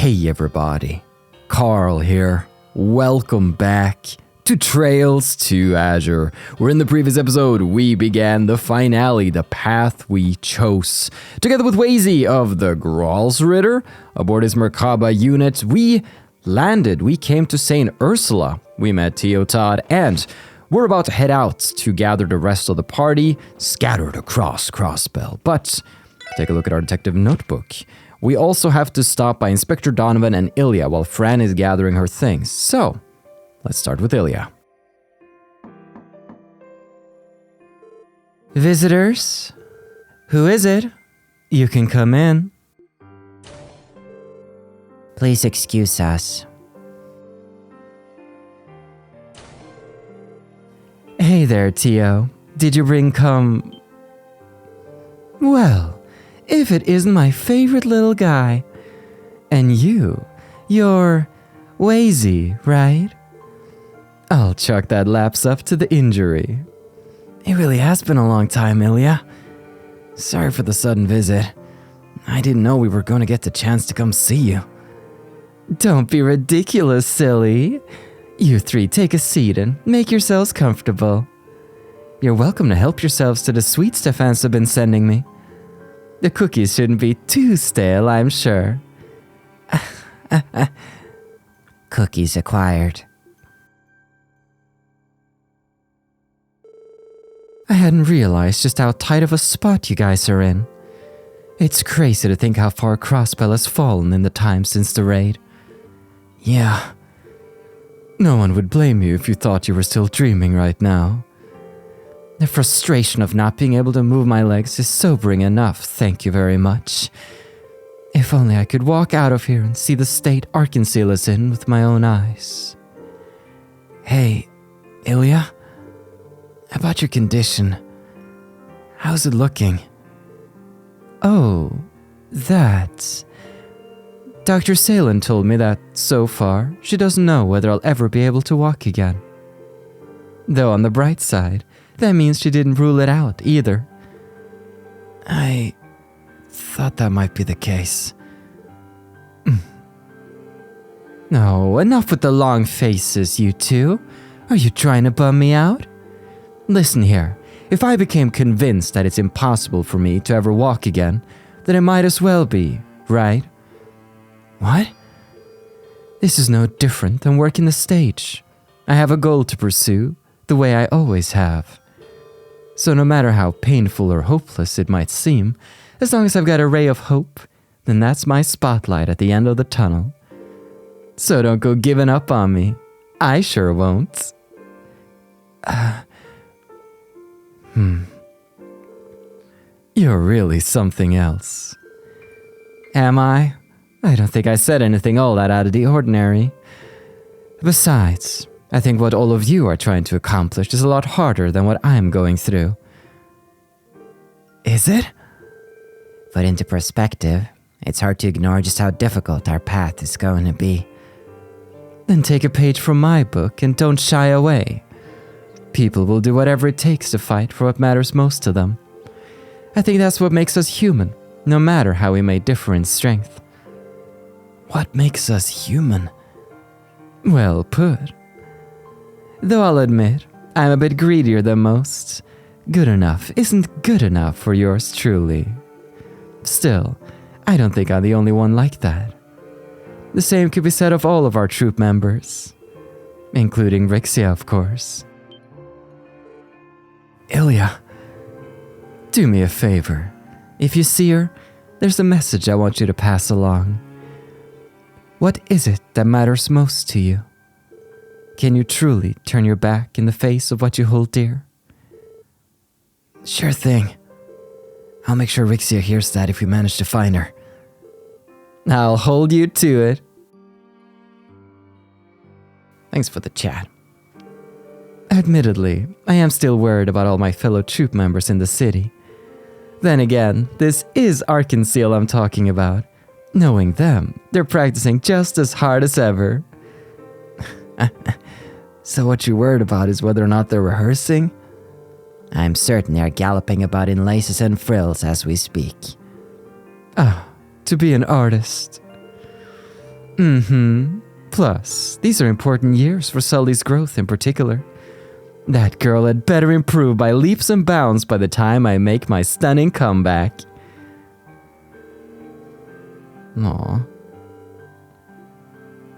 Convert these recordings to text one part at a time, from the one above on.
Hey everybody, Carl here. Welcome back to Trails to Azure, where in the previous episode we began the finale, the path we chose. Together with Vizou of the Gralsritter, aboard his Merkaba unit, we landed. We came to St. Ursula. We met TLoH, and we're about to head out to gather the rest of the party scattered across Crossbell. But take a look at our detective notebook. We also have to stop by Inspector Donovan and Ilya while Fran is gathering her things. So, let's start with Ilya. Visitors? Who is it? You can come in. Please excuse us. Hey there, Tio. Did you bring Well, if it isn't my favorite little guy. And you're Vizou, right? I'll chalk that lapse up to the injury. It really has been a long time, Ilya. Sorry for the sudden visit. I didn't know we were going to get the chance to come see you. Don't be ridiculous, silly. You three take a seat and make yourselves comfortable. You're welcome to help yourselves to the sweets Stefan's have been sending me. The cookies shouldn't be too stale, I'm sure. Cookies acquired. I hadn't realized just how tight of a spot you guys are in. It's crazy to think how far Crossbell has fallen in the time since the raid. Yeah. No one would blame you if you thought you were still dreaming right now. The frustration of not being able to move my legs is sobering enough, thank you very much. If only I could walk out of here and see the state Arkansas is in with my own eyes. Hey, Ilya? About your condition. How's it looking? Oh, that. Dr. Salen told me that, so far, she doesn't know whether I'll ever be able to walk again. Though on the bright side, that means she didn't rule it out, either. I thought that might be the case. No, enough with the long faces, you two. Are you trying to bum me out? Listen here, if I became convinced that it's impossible for me to ever walk again, then it might as well be, right? What? This is no different than working the stage. I have a goal to pursue, the way I always have. So no matter how painful or hopeless it might seem, as long as I've got a ray of hope, then that's my spotlight at the end of the tunnel. So don't go giving up on me. I sure won't. You're really something else. Am I? I don't think I said anything all that out of the ordinary. Besides, I think what all of you are trying to accomplish is a lot harder than what I'm going through. Is it? Put into perspective, it's hard to ignore just how difficult our path is going to be. Then take a page from my book and don't shy away. People will do whatever it takes to fight for what matters most to them. I think that's what makes us human, no matter how we may differ in strength. What makes us human? Well put. Though I'll admit, I'm a bit greedier than most. Good enough isn't good enough for yours truly. Still, I don't think I'm the only one like that. The same could be said of all of our troop members. Including Rixia, of course. Ilya, do me a favor. If you see her, there's a message I want you to pass along. What is it that matters most to you? Can you truly turn your back in the face of what you hold dear? Sure thing. I'll make sure Rixia hears that if we manage to find her. I'll hold you to it. Thanks for the chat. Admittedly, I am still worried about all my fellow troop members in the city. Then again, this is Arkansas I'm talking about. Knowing them, they're practicing just as hard as ever. So what you're worried about is whether or not they're rehearsing? I'm certain they're galloping about in laces and frills as we speak. Ah, to be an artist. Plus, these are important years for Sully's growth in particular. That girl had better improve by leaps and bounds by the time I make my stunning comeback. Aw.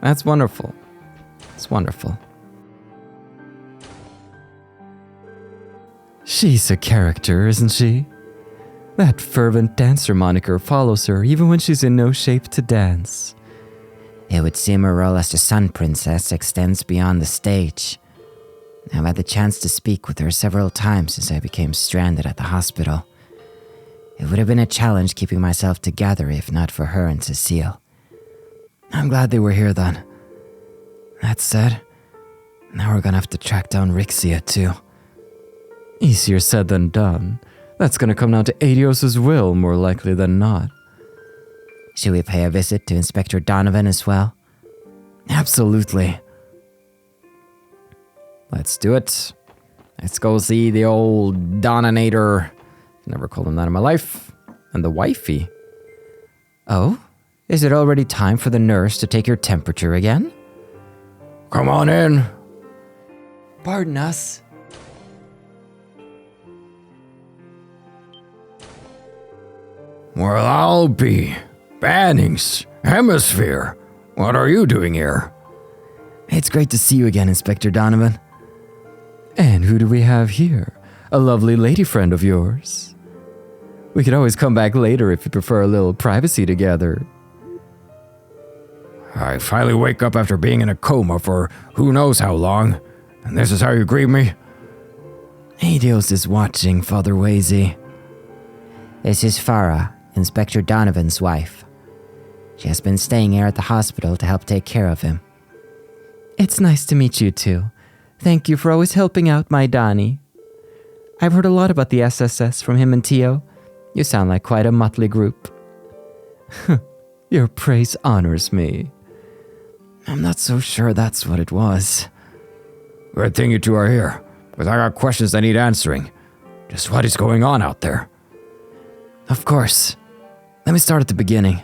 That's wonderful. It's wonderful. She's a character, isn't she? That fervent dancer moniker follows her even when she's in no shape to dance. It would seem her role as the Sun Princess extends beyond the stage. I've had the chance to speak with her several times since I became stranded at the hospital. It would have been a challenge keeping myself together if not for her and Cecile. I'm glad they were here then. That said, now we're gonna have to track down Rixia too. Easier said than done. That's gonna come down to Adios' will, more likely than not. Should we pay a visit to Inspector Donovan as well? Absolutely. Let's do it. Let's go see the old Doninator. Never called him that in my life. And the wifey. Oh? Is it already time for the nurse to take your temperature again? Come on in. Pardon us. Well, I'll be. Bannings. Hemisphere. What are you doing here? It's great to see you again, Inspector Donovan. And who do we have here? A lovely lady friend of yours. We could always come back later if you prefer a little privacy together. I finally wake up after being in a coma for who knows how long, and this is how you greet me? Adios is watching, Father Wazy. This is Farah, Inspector Donovan's wife. She has been staying here at the hospital to help take care of him. It's nice to meet you too. Thank you for always helping out my Donnie. I've heard a lot about the SSS from him and Tio. You sound like quite a motley group. Your praise honors me. I'm not so sure that's what it was. Good thing you two are here, because I got questions that need answering. Just what is going on out there? Of course. Let me start at the beginning.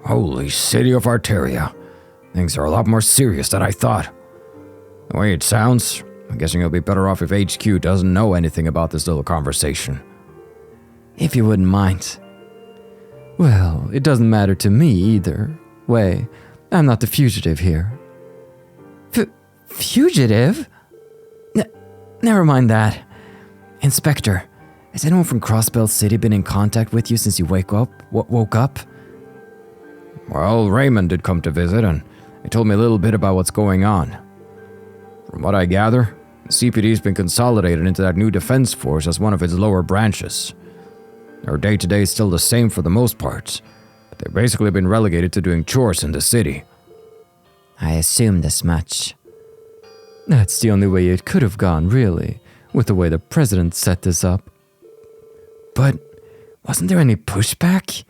Holy city of Arteria. Things are a lot more serious than I thought. The way it sounds, I'm guessing it'll be better off if HQ doesn't know anything about this little conversation. If you wouldn't mind. Well, it doesn't matter to me either. Way, I'm not the fugitive here. Fugitive? Never mind that. Inspector, has anyone from Crossbell City been in contact with you since you woke up? Well, Raymond did come to visit, and he told me a little bit about what's going on. From what I gather, the CPD's been consolidated into that new defense force as one of its lower branches. Their day-to-day is still the same for the most part, but they've basically been relegated to doing chores in the city. I assumed as much. That's the only way it could have gone, really, with the way the president set this up. But wasn't there any pushback?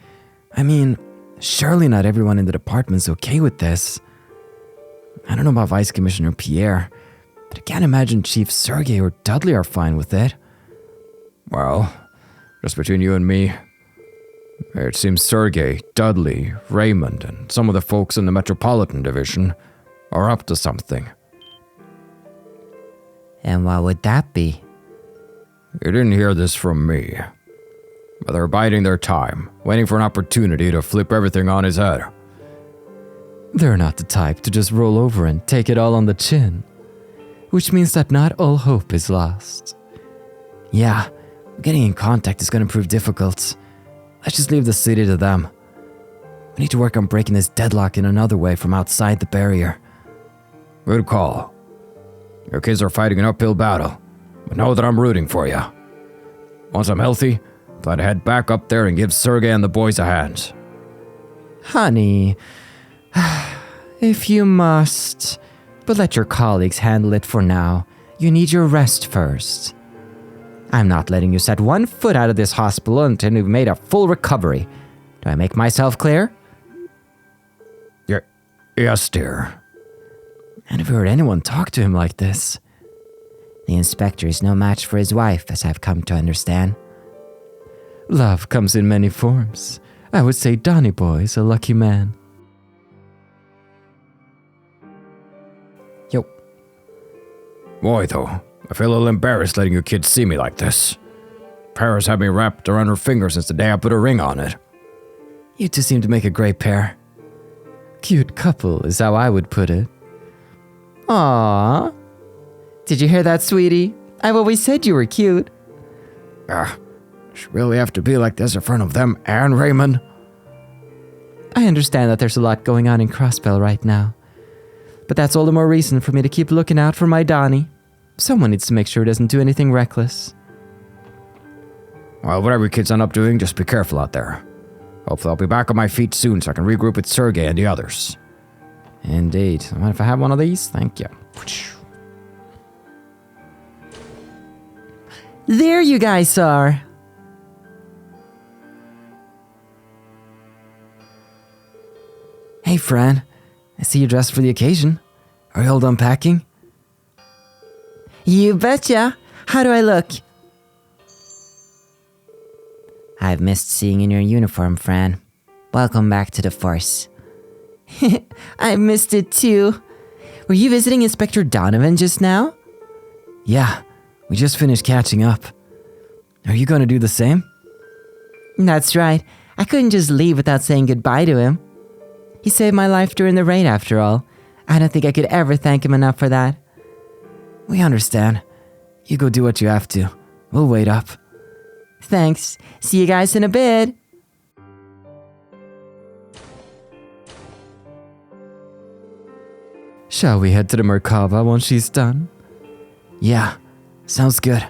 I mean, surely not everyone in the department's okay with this. I don't know about Vice Commissioner Pierre, but I can't imagine Chief Sergey or Dudley are fine with it. Well, just between you and me, it seems Sergey, Dudley, Raymond, and some of the folks in the Metropolitan Division are up to something. And what would that be? You didn't hear this from me. But they're biding their time, waiting for an opportunity to flip everything on his head. They're not the type to just roll over and take it all on the chin. Which means that not all hope is lost. Yeah, getting in contact is going to prove difficult. Let's just leave the city to them. We need to work on breaking this deadlock in another way from outside the barrier. Good call. Your kids are fighting an uphill battle, but know that I'm rooting for you. Once I'm healthy, plan to head back up there and give Sergey and the boys a hand. Honey, if you must, but let your colleagues handle it for now. You need your rest first. I'm not letting you set one foot out of this hospital until you've made a full recovery. Do I make myself clear? Yes, dear. I never heard anyone talk to him like this. The inspector is no match for his wife, as I've come to understand. Love comes in many forms. I would say Donny Boy is a lucky man. Yo. Boy, though, I feel a little embarrassed letting you kids see me like this. Paris had me wrapped around her finger since the day I put a ring on it. You two seem to make a great pair. Cute couple is how I would put it. Aww. Did you hear that, sweetie? I've always said you were cute. Should really have to be like this in front of them and Raymond? I understand that there's a lot going on in Crossbell right now. But that's all the more reason for me to keep looking out for my Donnie. Someone needs to make sure he doesn't do anything reckless. Well, whatever you kids end up doing, just be careful out there. Hopefully I'll be back on my feet soon so I can regroup with Sergey and the others. Indeed. Mind if I have one of these? Thank you. There you guys are. Hey, Fran. I see you dressed for the occasion. Are you all done packing? You betcha. How do I look? I've missed seeing you in your uniform, Fran. Welcome back to the Force. I missed it too. Were you visiting Inspector Donovan just now? Yeah, we just finished catching up. Are you going to do the same? That's right. I couldn't just leave without saying goodbye to him. He saved my life during the raid after all. I don't think I could ever thank him enough for that. We understand. You go do what you have to. We'll wait up. Thanks. See you guys in a bit. Shall we head to the Merkava once she's done? Yeah, sounds good.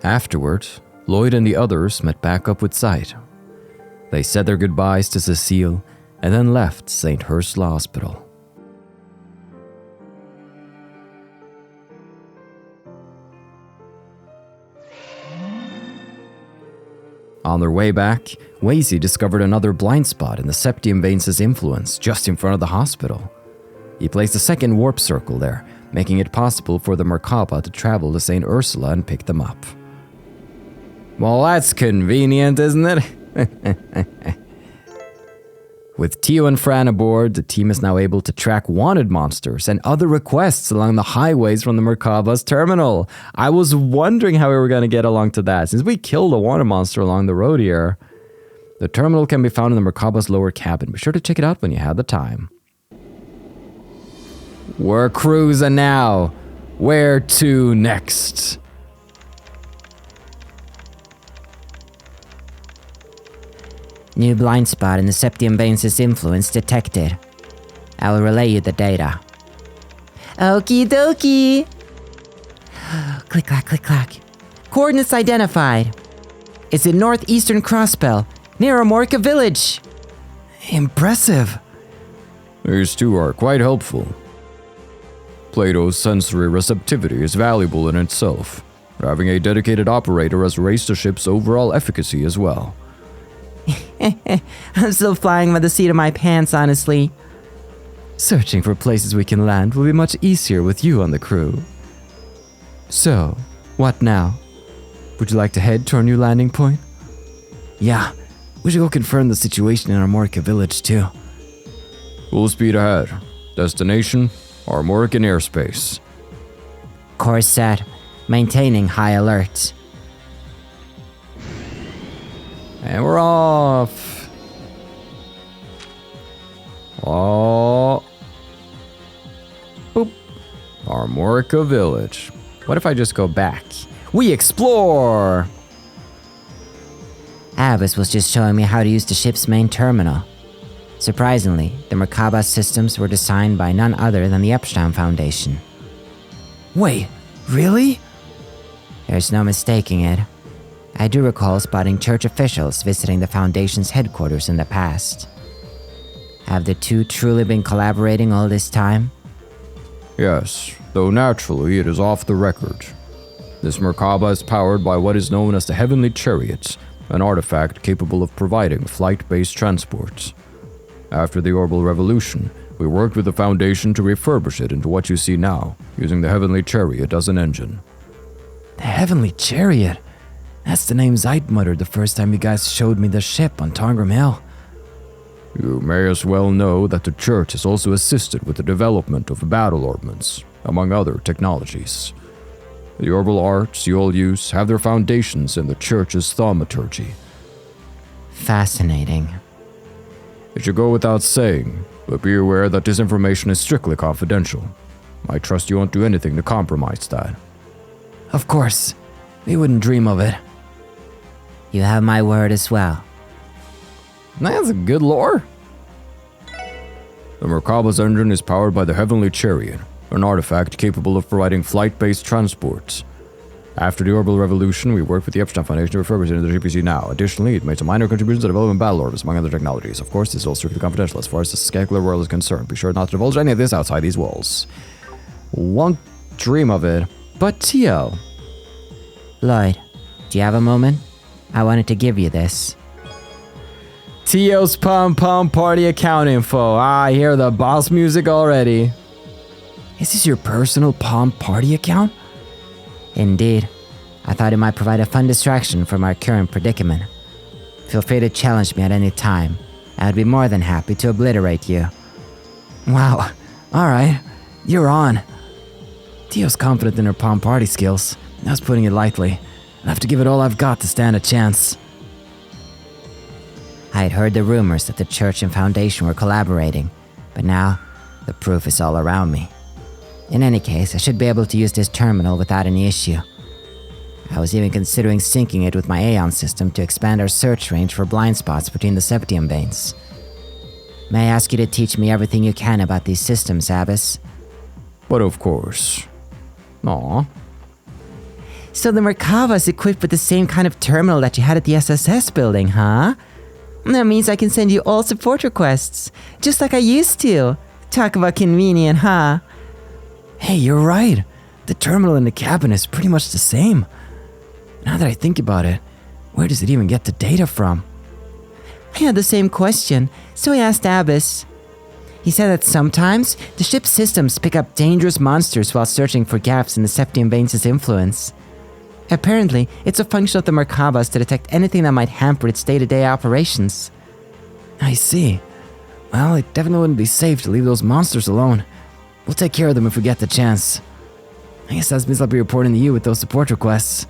Afterwards, Lloyd and the others met back up with Sight. They said their goodbyes to Cecile and then left St. Ursula Hospital. On their way back, Wazy discovered another blind spot in the septium veins' influence just in front of the hospital. He placed a second warp circle there, making it possible for the Merkaba to travel to St. Ursula and pick them up. Well, that's convenient, isn't it? With Tio and Fran aboard, the team is now able to track wanted monsters and other requests along the highways from the Merkaba's terminal. I was wondering how we were going to get along to that, since we killed a wanted monster along the road here. The terminal can be found in the Merkaba's lower cabin. Be sure to check it out when you have the time. We're cruising now. Where to next? New blind spot in the septium veins' influence detected. I will relay you the data. Okie dokie. Click, clack, click, clack. Coordinates identified. It's in northeastern Crossbell, near Armorica Village. Impressive. These two are quite helpful. Plato's sensory receptivity is valuable in itself. Having a dedicated operator has raised the ship's overall efficacy as well. I'm still flying by the seat of my pants, honestly. Searching for places we can land will be much easier with you on the crew. So, what now? Would you like to head to our new landing point? Yeah, we should go confirm the situation in Armorica Village too. Full speed ahead. Destination, Armorican airspace. Course set. Maintaining high alert. And we're off. Oh. Boop. Armorica Village. What if I just go back? We explore! Abbas was just showing me how to use the ship's main terminal. Surprisingly, the Merkaba's systems were designed by none other than the Epstein Foundation. Wait, really? There's no mistaking it. I do recall spotting church officials visiting the Foundation's headquarters in the past. Have the two truly been collaborating all this time? Yes, though naturally it is off the record. This Merkaba is powered by what is known as the Heavenly Chariots, an artifact capable of providing flight-based transports. After the Orbital Revolution, We worked with the Foundation to refurbish it into what you see now, using the Heavenly Chariot as an engine. The Heavenly Chariot? That's the name Zeit muttered the first time you guys showed me the ship on Tongram Hill. You may as well know that the Church has also assisted with the development of battle ordnance, among other technologies. The orbital arts you all use have their foundations in the Church's thaumaturgy. Fascinating. It should go without saying, but be aware that this information is strictly confidential. I trust you won't do anything to compromise that. Of course. We wouldn't dream of it. You have my word as well. That's a good lore. The Merkaba's engine is powered by the Heavenly Chariot, an artifact capable of providing flight-based transport. After the orbital revolution, we worked with the Epstein Foundation to refurbish it into the GPC now. Additionally, it made some minor contributions to development battle orbs, among other technologies. Of course, this is all strictly confidential as far as the scacular world is concerned. Be sure not to divulge any of this outside these walls. Won't dream of it. But Tio. Lloyd, do you have a moment? I wanted to give you this. Tio's Pom Party account info. I hear the boss music already. Is this your personal Pom Party account? Indeed. I thought it might provide a fun distraction from our current predicament. Feel free to challenge me at any time. I would be more than happy to obliterate you. Wow. Alright. You're on. Tio's confident in her Pom Party skills. That's putting it lightly. I'll have to give it all I've got to stand a chance. I had heard the rumors that the Church and Foundation were collaborating, but now the proof is all around me. In any case, I should be able to use this terminal without any issue. I was even considering syncing it with my Aeon system to expand our search range for blind spots between the septium veins. May I ask you to teach me everything you can about these systems, Abbess? But of course. Aw. So the Merkaba's equipped with the same kind of terminal that you had at the SSS building, huh? That means I can send you all support requests, just like I used to. Talk about convenient, huh? Hey, you're right. The terminal in the cabin is pretty much the same. Now that I think about it, where does it even get the data from? I had the same question, so I asked Abbess. He said that sometimes the ship's systems pick up dangerous monsters while searching for gaps in the septium veins' influence. Apparently, it's a function of the Merkaba's to detect anything that might hamper its day-to-day operations. I see. Well, it definitely wouldn't be safe to leave those monsters alone. We'll take care of them if we get the chance. I guess that means I'll be reporting to you with those support requests.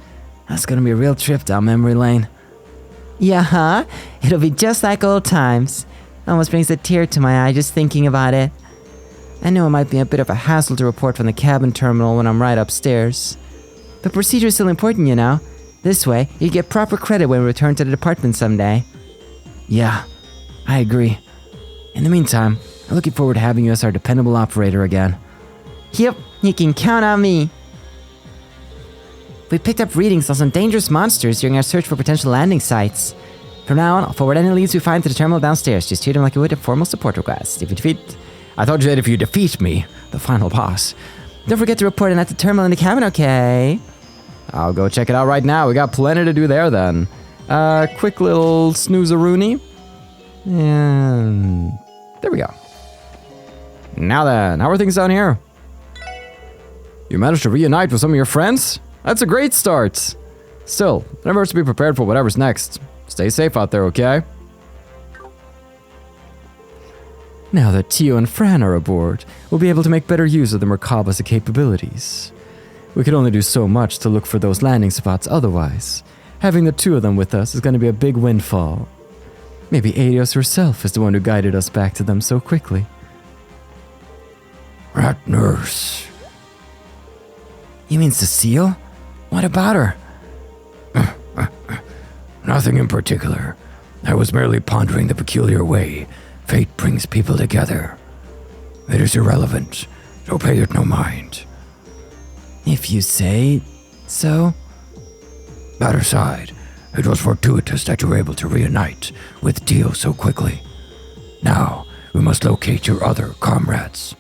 That's gonna be a real trip down memory lane. Yeah, huh? It'll be just like old times. Almost brings a tear to my eye just thinking about it. I know it might be a bit of a hassle to report from the cabin terminal when I'm right upstairs. But procedure is still important, you know. This way, you get proper credit when we return to the department someday. Yeah, I agree. In the meantime, I'm looking forward to having you as our dependable operator again. Yep, you can count on me. We picked up readings on some dangerous monsters during our search for potential landing sites. From now on, I'll forward any leads we find to the terminal downstairs. Just treat them like you would a formal support request. I thought you said if you defeat me, the final boss. Don't forget to report in at the terminal in the cabin, okay? I'll go check it out right now. We got plenty to do there then. Quick little snooze-a-rooney. And there we go. Now then, how are things down here? You managed to reunite with some of your friends? That's a great start. Still, never hurts to be prepared for whatever's next. Stay safe out there, okay? Now that Tio and Fran are aboard, we'll be able to make better use of the Merkaba's capabilities. We could only do so much to look for those landing spots otherwise. Having the two of them with us is going to be a big windfall. Maybe Eidos herself is the one who guided us back to them so quickly. Rat nurse. You mean Cecile? What about her? Nothing in particular. I was merely pondering the peculiar way fate brings people together. It is irrelevant, so pay it no mind. If you say so. That aside, it was fortuitous that you were able to reunite with Tio so quickly. Now, we must locate your other comrades.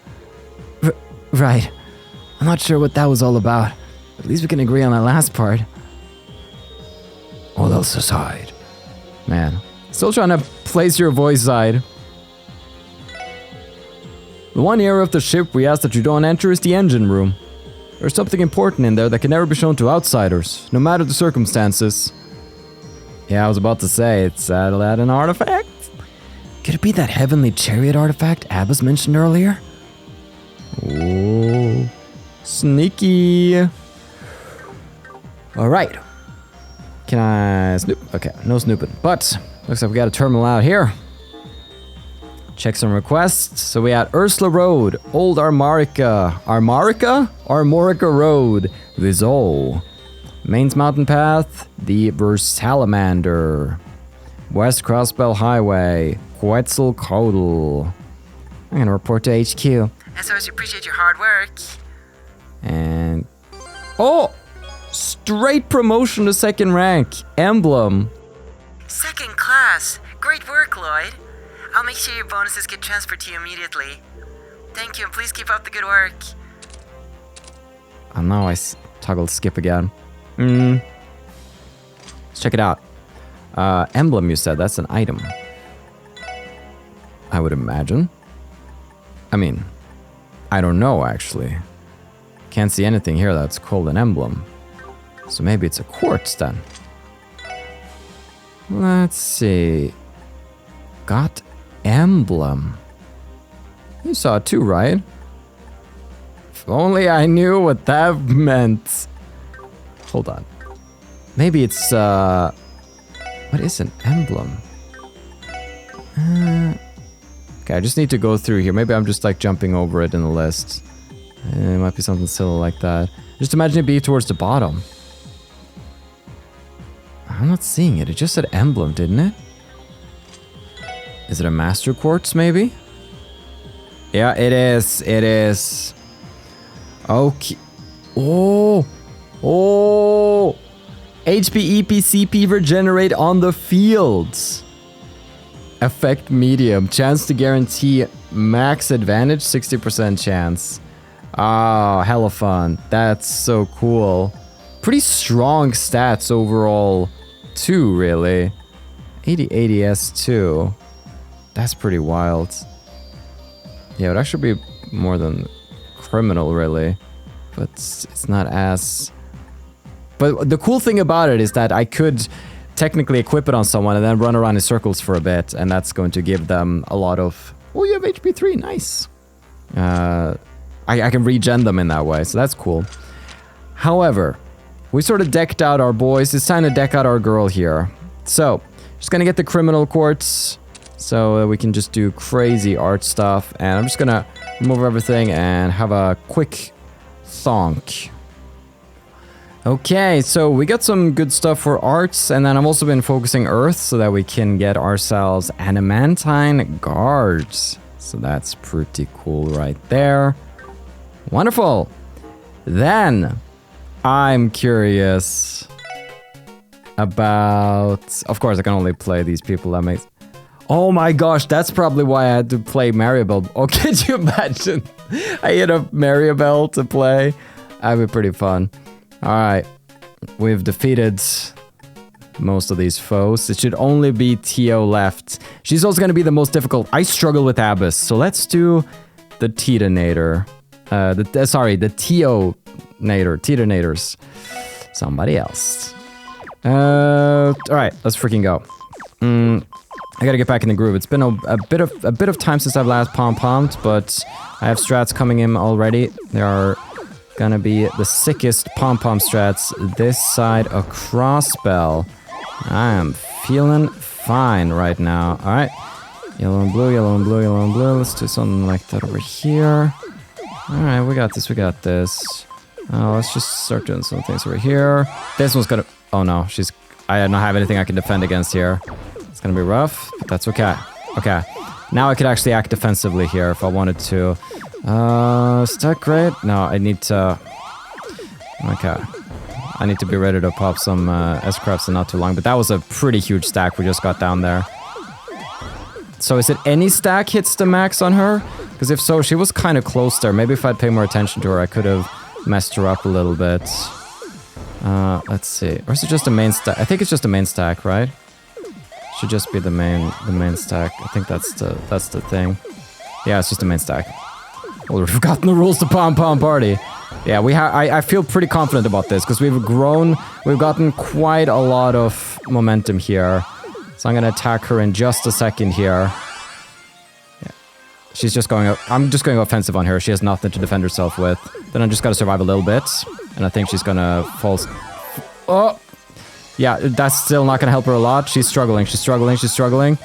Right. I'm not sure what that was all about. At least we can agree on that last part. All else aside. Man, still trying to place your voice side. The one area of the ship we ask that you don't enter is the engine room. There's something important in there that can never be shown to outsiders, no matter the circumstances. Yeah, I was about to say, it's that an artifact? Could it be that heavenly chariot artifact Abbas mentioned earlier? Oh, sneaky. Alright. Can I snoop? Okay, no snooping. But, looks like we got a terminal out here. Check some requests. So we had Ursula Road, Old Armorica. Armorica Road, Vizou. Mains Mountain Path, the Salamander. West Crossbell Highway, Quetzalcoatl. I'm gonna report to HQ. As always, appreciate your hard work. And... oh! Straight promotion to second rank. Emblem. Second class. Great work, Lloyd. I'll make sure your bonuses get transferred to you immediately. Thank you, and please keep up the good work. Oh no, I toggled skip again. Let's check it out. Emblem, you said. That's an item. I would imagine. I mean, I don't know, actually. Can't see anything here that's called an emblem. So maybe it's a quartz, then. Let's see. Got emblem. You saw it too, right? If only I knew what that meant. Hold on. Maybe it's, what is an emblem? Okay, I just need to go through here. Maybe I'm just, like, jumping over it in the list. It might be something silly like that. Just imagine it be towards the bottom. I'm not seeing it. It just said emblem, didn't it? Is it a master quartz, maybe? Yeah, it is. It is. Okay. Oh. Oh. HP, EP, CP regenerate on the fields. Effect medium. Chance to guarantee max advantage. 60% chance. Oh, hella fun. That's so cool. Pretty strong stats overall, too, really. 80 ADS, too. That's pretty wild. Yeah, it would actually be more than criminal, really. But it's not as... But the cool thing about it is that I could technically equip it on someone and then run around in circles for a bit, and that's going to give them a lot of... Oh, you have HP 3, nice. I can regen them in that way, so that's cool. However, we sort of decked out our boys. It's time to deck out our girl here. So, just gonna get the criminal quartz so we can just do crazy art stuff. And I'm just gonna remove everything and have a quick thonk. Okay, so we got some good stuff for arts, and then I've also been focusing Earth so that we can get ourselves adamantine guards. So that's pretty cool right there. Wonderful. Then I'm curious about... Of course, I can only play these people. That makes... Oh my gosh, that's probably why I had to play Maribel. Oh, could you imagine? I hit a Maribel to play. That'd be pretty fun. Alright, we've defeated most of these foes. It should only be Tio left. She's also going to be the most difficult. I struggle with Abyss, so let's do the Titanator. The Titanators. Somebody else. Alright, let's freaking go. I gotta get back in the groove. It's been a bit of time since I've last pom-pommed, but I have strats coming in already. There are gonna be the sickest pom-pom strats this side of Crossbell. I am feeling fine right now. Alright. Yellow and blue, yellow and blue, yellow and blue. Let's do something like that over here. Alright, we got this, we got this. Let's just start doing some things over here. This one's gonna... Oh no, I don't have anything I can defend against here. It's gonna be rough, but that's okay. Okay. Now I could actually act defensively here if I wanted to. Is that great? No, I need to... Okay. I need to be ready to pop some S-crafts in not too long, but that was a pretty huge stack we just got down there. So is it any stack hits the max on her? Because if so, she was kind of close there. Maybe if I'd pay more attention to her, I could have messed her up a little bit. Let's see. Or is it just a main stack? I think it's just a main stack, right? Should just be the main stack. I think that's the thing. Yeah, it's just a main stack. We've forgotten the rules to Pom Party. Yeah, I feel pretty confident about this because we've gotten quite a lot of momentum here. So I'm gonna attack her in just a second here. Yeah. She's just going, I'm just going offensive on her. She has nothing to defend herself with. Then I just gotta survive a little bit. And I think she's gonna fall. Oh! Yeah, that's still not gonna help her a lot. She's struggling, she's struggling, she's struggling.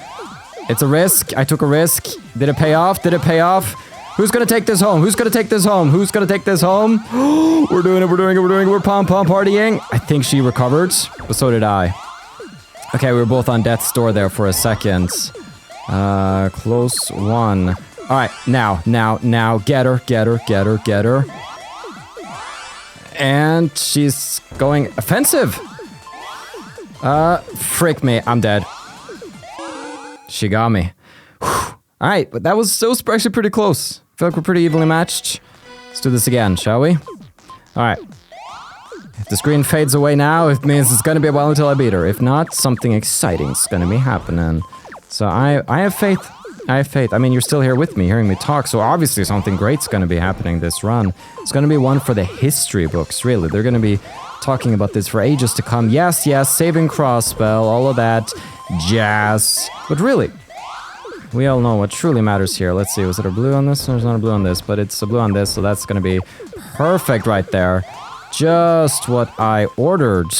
It's a risk. I took a risk. Did it pay off? Did it pay off? Who's gonna take this home? Who's gonna take this home? Who's gonna take this home? We're doing it, we're doing it, we're doing it. We're Pom partying. I think she recovered, but so did I. Okay, we were both on death's door there for a second. Close one. All right, now. Get her, get her, get her, get her. And she's going offensive. Frick me, I'm dead. She got me. Alright, but that was actually pretty close. I feel like we're pretty evenly matched. Let's do this again, shall we? Alright. If the screen fades away now, it means it's gonna be a while until I beat her. If not, something exciting's gonna be happening. So I have faith. I have faith. I mean, you're still here with me, hearing me talk, so obviously something great's gonna be happening this run. It's gonna be one for the history books, really. They're gonna be talking about this for ages to come. Yes, saving Crossbell, all of that jazz. But really, we all know what truly matters here. Let's see, was it a blue on this? There's not a blue on this, but it's a blue on this, so that's gonna be perfect right there. Just what I ordered.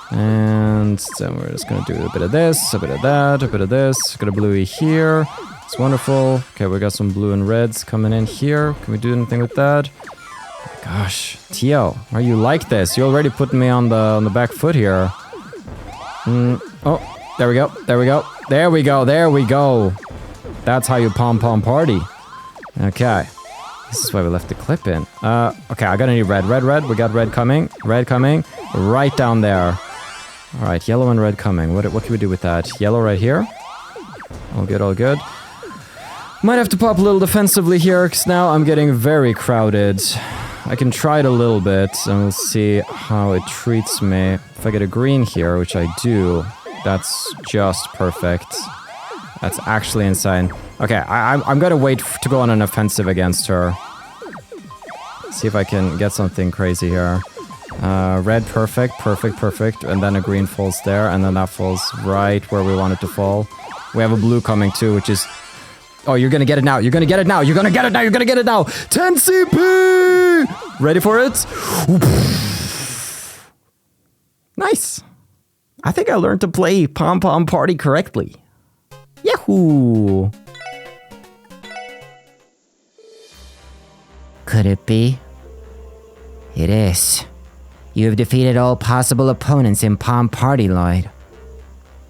And then we're just gonna do a bit of this, a bit of that, a bit of this. Got a bluey here. It's wonderful. Okay, we got some blue and reds coming in here. Can we do anything with that? Gosh, Tio, are you like this? You already putting me on the back foot here. Oh, there we go, there we go, there we go, there we go. That's how you pom party. Okay, this is why we left the clip in. Okay, I gotta need red. We got red coming, right down there. All right, yellow and red coming. What can we do with that? Yellow right here. All good, all good. Might have to pop a little defensively here because now I'm getting very crowded. I can try it a little bit and we'll see how it treats me. If I get a green here, which I do, that's just perfect. That's actually insane. Okay, I'm gonna wait to go on an offensive against her. See if I can get something crazy here. Red, perfect. And then a green falls there, and then that falls right where we want it to fall. We have a blue coming too, which is... Oh, you're gonna get it now. You're gonna get it now. You're gonna get it now. You're gonna get it now. 10 CP! Ready for it? Nice. I think I learned to play Pom Party correctly. Yahoo! Could it be? It is. You have defeated all possible opponents in Pom Party, Lloyd.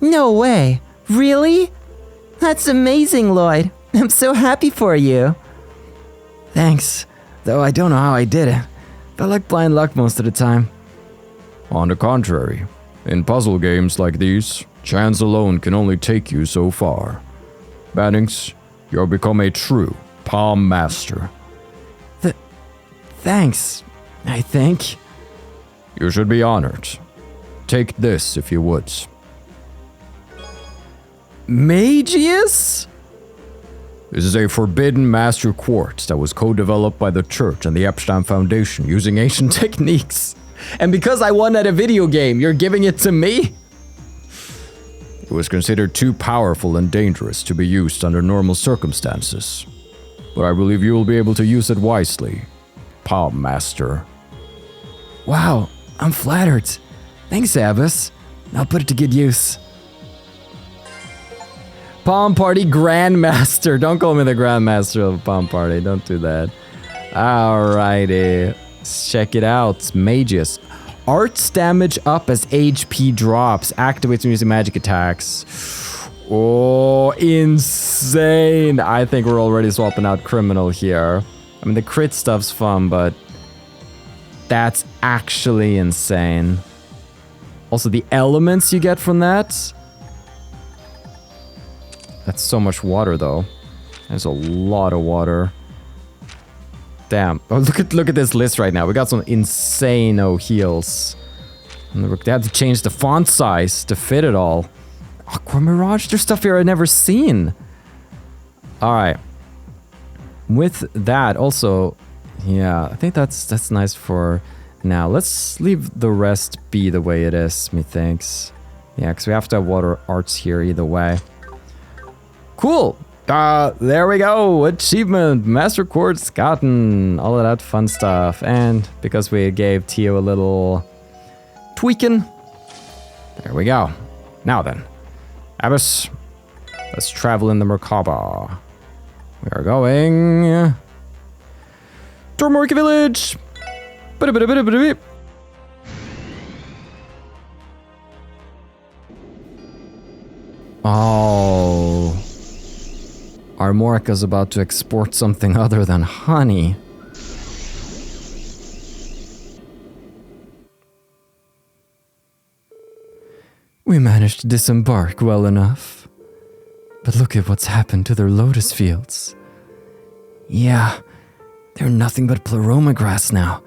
No way. Really? That's amazing, Lloyd. I'm so happy for you. Thanks. Though I don't know how I did it. Felt like blind luck most of the time. On the contrary, in puzzle games like these, chance alone can only take you so far. Bannings, you'll become a true Pom Master. Thanks, I think. You should be honored. Take this if you would. Magius? This is a forbidden master quartz that was co-developed by the church and the Epstein Foundation using ancient techniques. And because I won at a video game, you're giving it to me? It was considered too powerful and dangerous to be used under normal circumstances. But I believe you will be able to use it wisely, Pom Master. Wow, I'm flattered. Thanks, Abbas. I'll put it to good use. Pom Party Grandmaster. Don't call me the Grandmaster of Pom Party. Don't do that. Alrighty. Let's check it out. Mages. Arts damage up as HP drops. Activates when using magic attacks. Oh, insane. I think we're already swapping out Criminal here. I mean, the crit stuff's fun, but that's actually insane. Also, the elements you get from that. That's so much water, though. There's a lot of water. Damn. Oh, look at this list right now. We got some insane heals. And they had to change the font size to fit it all. Aqua Mirage? There's stuff here I've never seen. Alright. with that, also, yeah, I think that's nice for now. Let's leave the rest be the way it is, methinks. Yeah, because we have to have water arts here either way. Cool. There we go. Achievement. Master Quartz gotten. All of that fun stuff. And because we gave Tio a little tweaking. There we go. Now then. Abbas. Let's travel in the Merkaba. We are going to Armorica Village. Oh. Armorica's about to export something other than honey. We managed to disembark well enough. But look at what's happened to their lotus fields. Yeah, they're nothing but pleroma grass now,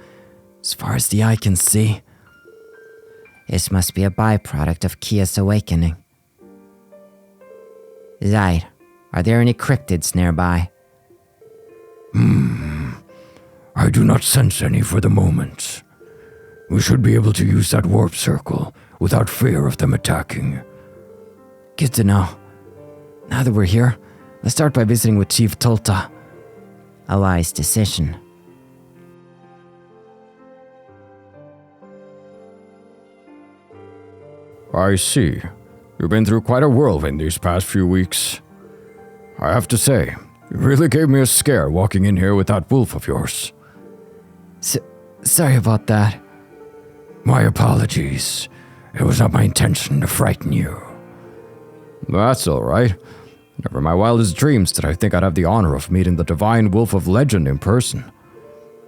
as far as the eye can see. This must be a byproduct of Kia's awakening. Zaid, are there any cryptids nearby? I do not sense any for the moment. We should be able to use that warp circle without fear of them attacking. Good to know. Now that we're here, let's start by visiting with Chief Tolta. A wise decision. I see. You've been through quite a whirlwind these past few weeks. I have to say, you really gave me a scare walking in here with that wolf of yours. Sorry about that. My apologies. It was not my intention to frighten you. That's all right. Never in my wildest dreams did I think I'd have the honor of meeting the divine wolf of legend in person.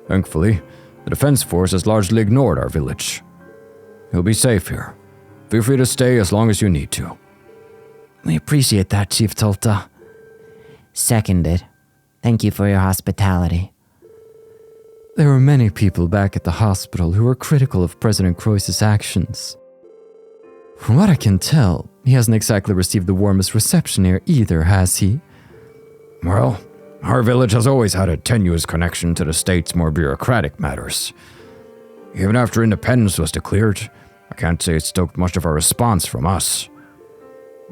Thankfully, the defense force has largely ignored our village. You'll be safe here. Feel free to stay as long as you need to. We appreciate that, Chief Tolta. Seconded. Thank you for your hospitality. There were many people back at the hospital who were critical of President Croiss's actions. From what I can tell, he hasn't exactly received the warmest reception here either, has he? Well, our village has always had a tenuous connection to the state's more bureaucratic matters. Even after independence was declared, I can't say it stoked much of a response from us.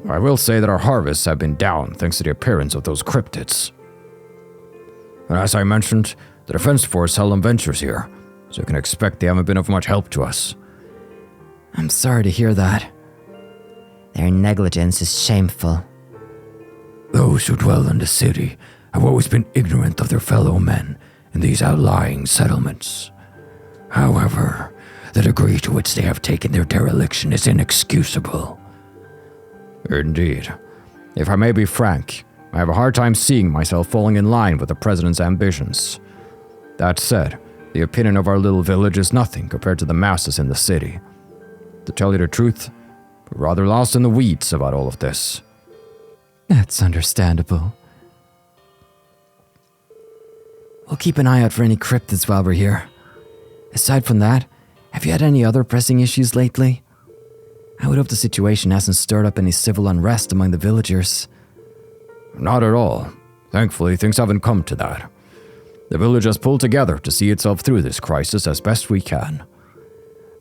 I will say that our harvests have been down thanks to the appearance of those cryptids. And as I mentioned, the defense force seldom ventures here, so you can expect they haven't been of much help to us. I'm sorry to hear that. Their negligence is shameful. Those who dwell in the city have always been ignorant of their fellow men in these outlying settlements. However, the degree to which they have taken their dereliction is inexcusable. Indeed. If I may be frank, I have a hard time seeing myself falling in line with the president's ambitions. That said, the opinion of our little village is nothing compared to the masses in the city. To tell you the truth, we're rather lost in the weeds about all of this. That's understandable. We'll keep an eye out for any cryptids while we're here. Aside from that, have you had any other pressing issues lately? I would hope the situation hasn't stirred up any civil unrest among the villagers. Not at all. Thankfully, things haven't come to that. The village has pulled together to see itself through this crisis as best we can.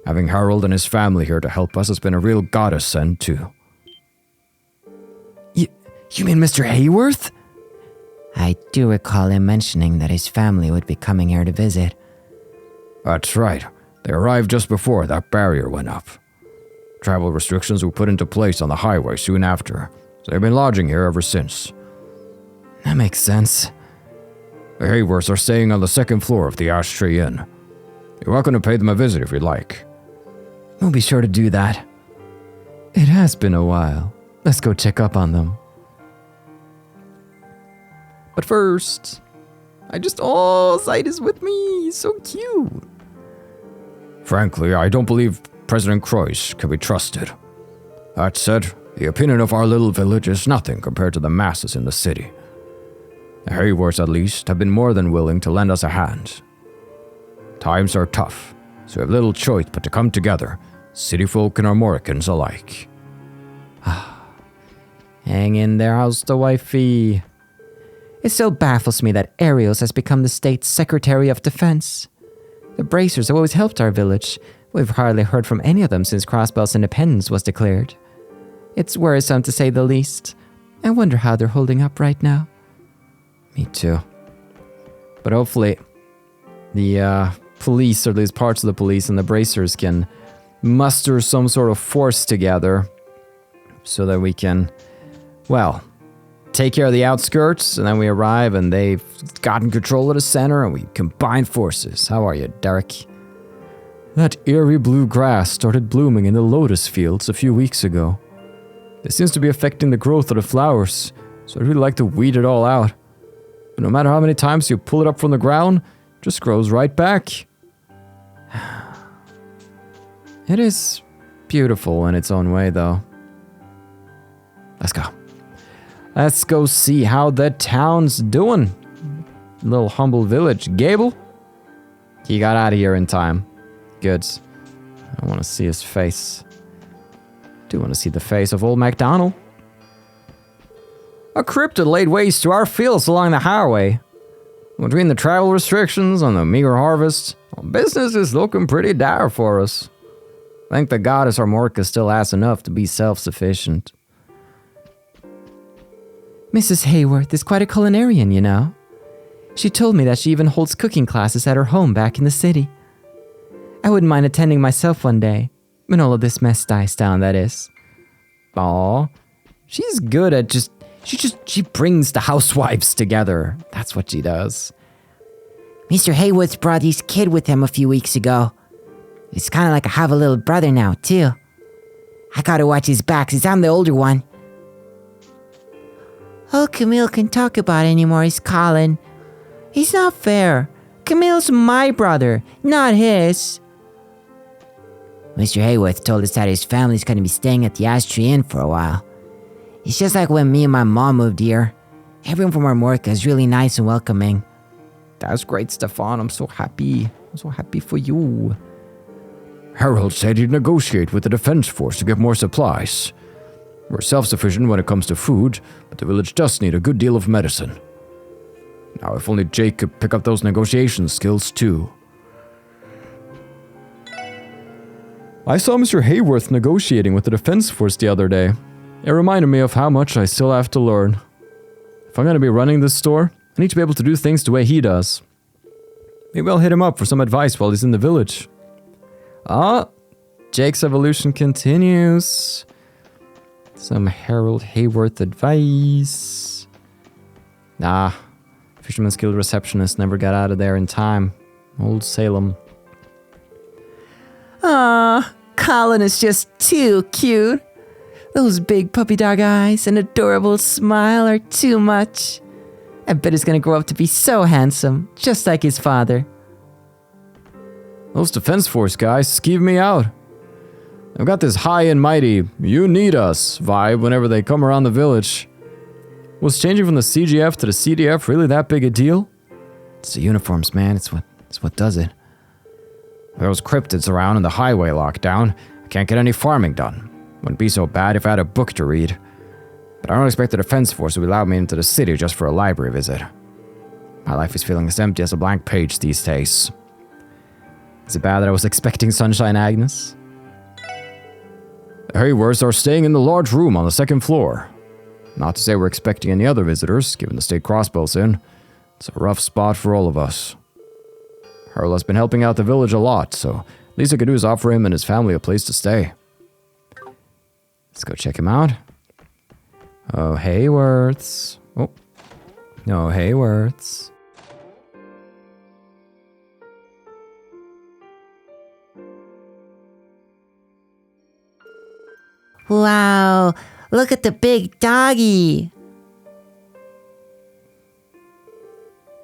Having Harold and his family here to help us has been a real godsend too. You mean Mr. Hayworth? I do recall him mentioning that his family would be coming here to visit. That's right. They arrived just before that barrier went up. Travel restrictions were put into place on the highway soon after, so they've been lodging here ever since. That makes sense. The Hayworths are staying on the second floor of the Ashtray Inn. You're welcome to pay them a visit if you'd like. We'll be sure to do that. It has been a while. Let's go check up on them. But first, Zaid is with me. He's so cute. Frankly, I don't believe President Croix can be trusted. That said, the opinion of our little village is nothing compared to the masses in the city. The Hayworths, at least, have been more than willing to lend us a hand. Times are tough, so we have little choice but to come together, city folk and Armoricans alike. Hang in there, how's the wifey? It still baffles me that Arios has become the state's Secretary of Defense. The Bracers have always helped our village. We've hardly heard from any of them since Crossbell's independence was declared. It's worrisome to say the least. I wonder how they're holding up right now. Me too. But hopefully, the police, or at least parts of the police and the Bracers, can muster some sort of force together so that we can, well, take care of the outskirts, and then we arrive and they've gotten control of the center and we combine forces. How are you, Derek? That eerie blue grass started blooming in the lotus fields a few weeks ago. It seems to be affecting the growth of the flowers, so I'd really like to weed it all out. But no matter how many times you pull it up from the ground, it just grows right back. It is beautiful in its own way, though. Let's go. Let's go see how the town's doing. Little humble village. Gable? He got out of here in time. Good. I want to see his face. Do want to see the face of old MacDonald. A cryptid laid waste to our fields along the highway. Between the travel restrictions and the meager harvest, business is looking pretty dire for us. Thank the goddess Armorica still has enough to be self-sufficient. Mrs. Hayworth is quite a culinarian, you know. She told me that she even holds cooking classes at her home back in the city. I wouldn't mind attending myself one day, when all of this mess dies down, that is. Aw, she's good at she brings the housewives together. That's what she does. Mr. Hayworths brought his kid with him a few weeks ago. It's kind of like I have a little brother now, too. I gotta watch his back since I'm the older one. All Camille can talk about anymore is Colin. He's not fair. Camille's my brother, not his. Mr. Hayworth told us that his family's gonna be staying at the Azure Inn for a while. It's just like when me and my mom moved here. Everyone from Armorica is really nice and welcoming. That's great, Stefan. I'm so happy. I'm so happy for you. Harold said he'd negotiate with the defense force to get more supplies. We're self-sufficient when it comes to food, but the village does need a good deal of medicine. Now, if only Jake could pick up those negotiation skills, too. I saw Mr. Hayworth negotiating with the defense force the other day. It reminded me of how much I still have to learn. If I'm going to be running this store, I need to be able to do things the way he does. Maybe I'll hit him up for some advice while he's in the village. Ah, Jake's evolution continues. Some Harold Hayworth advice. Nah, Fisherman's Guild receptionist never got out of there in time. Old Salem. Ah, Colin is just too cute. Those big puppy dog eyes and adorable smile are too much. I bet he's gonna grow up to be so handsome, just like his father. Those defense force guys skeeve me out. I've got this high and mighty, you need us vibe whenever they come around the village. Was changing from the CGF to the CDF really that big a deal? It's the uniforms, man. It's what does it. Those cryptids around and the highway locked down. I can't get any farming done. Wouldn't be so bad if I had a book to read. But I don't expect the defense force to allow me into the city just for a library visit. My life is feeling as empty as a blank page these days. Is it bad that I was expecting Sunshine Agnes? The Hayworths are staying in the large room on the second floor. Not to say we're expecting any other visitors, given the state Crossbell's in. It's a rough spot for all of us. Harold has been helping out the village a lot, so least I could do is offer him and his family a place to stay. Let's go check him out. Oh, Hayworths. Oh, no, Hayworths. Wow, look at the big doggy.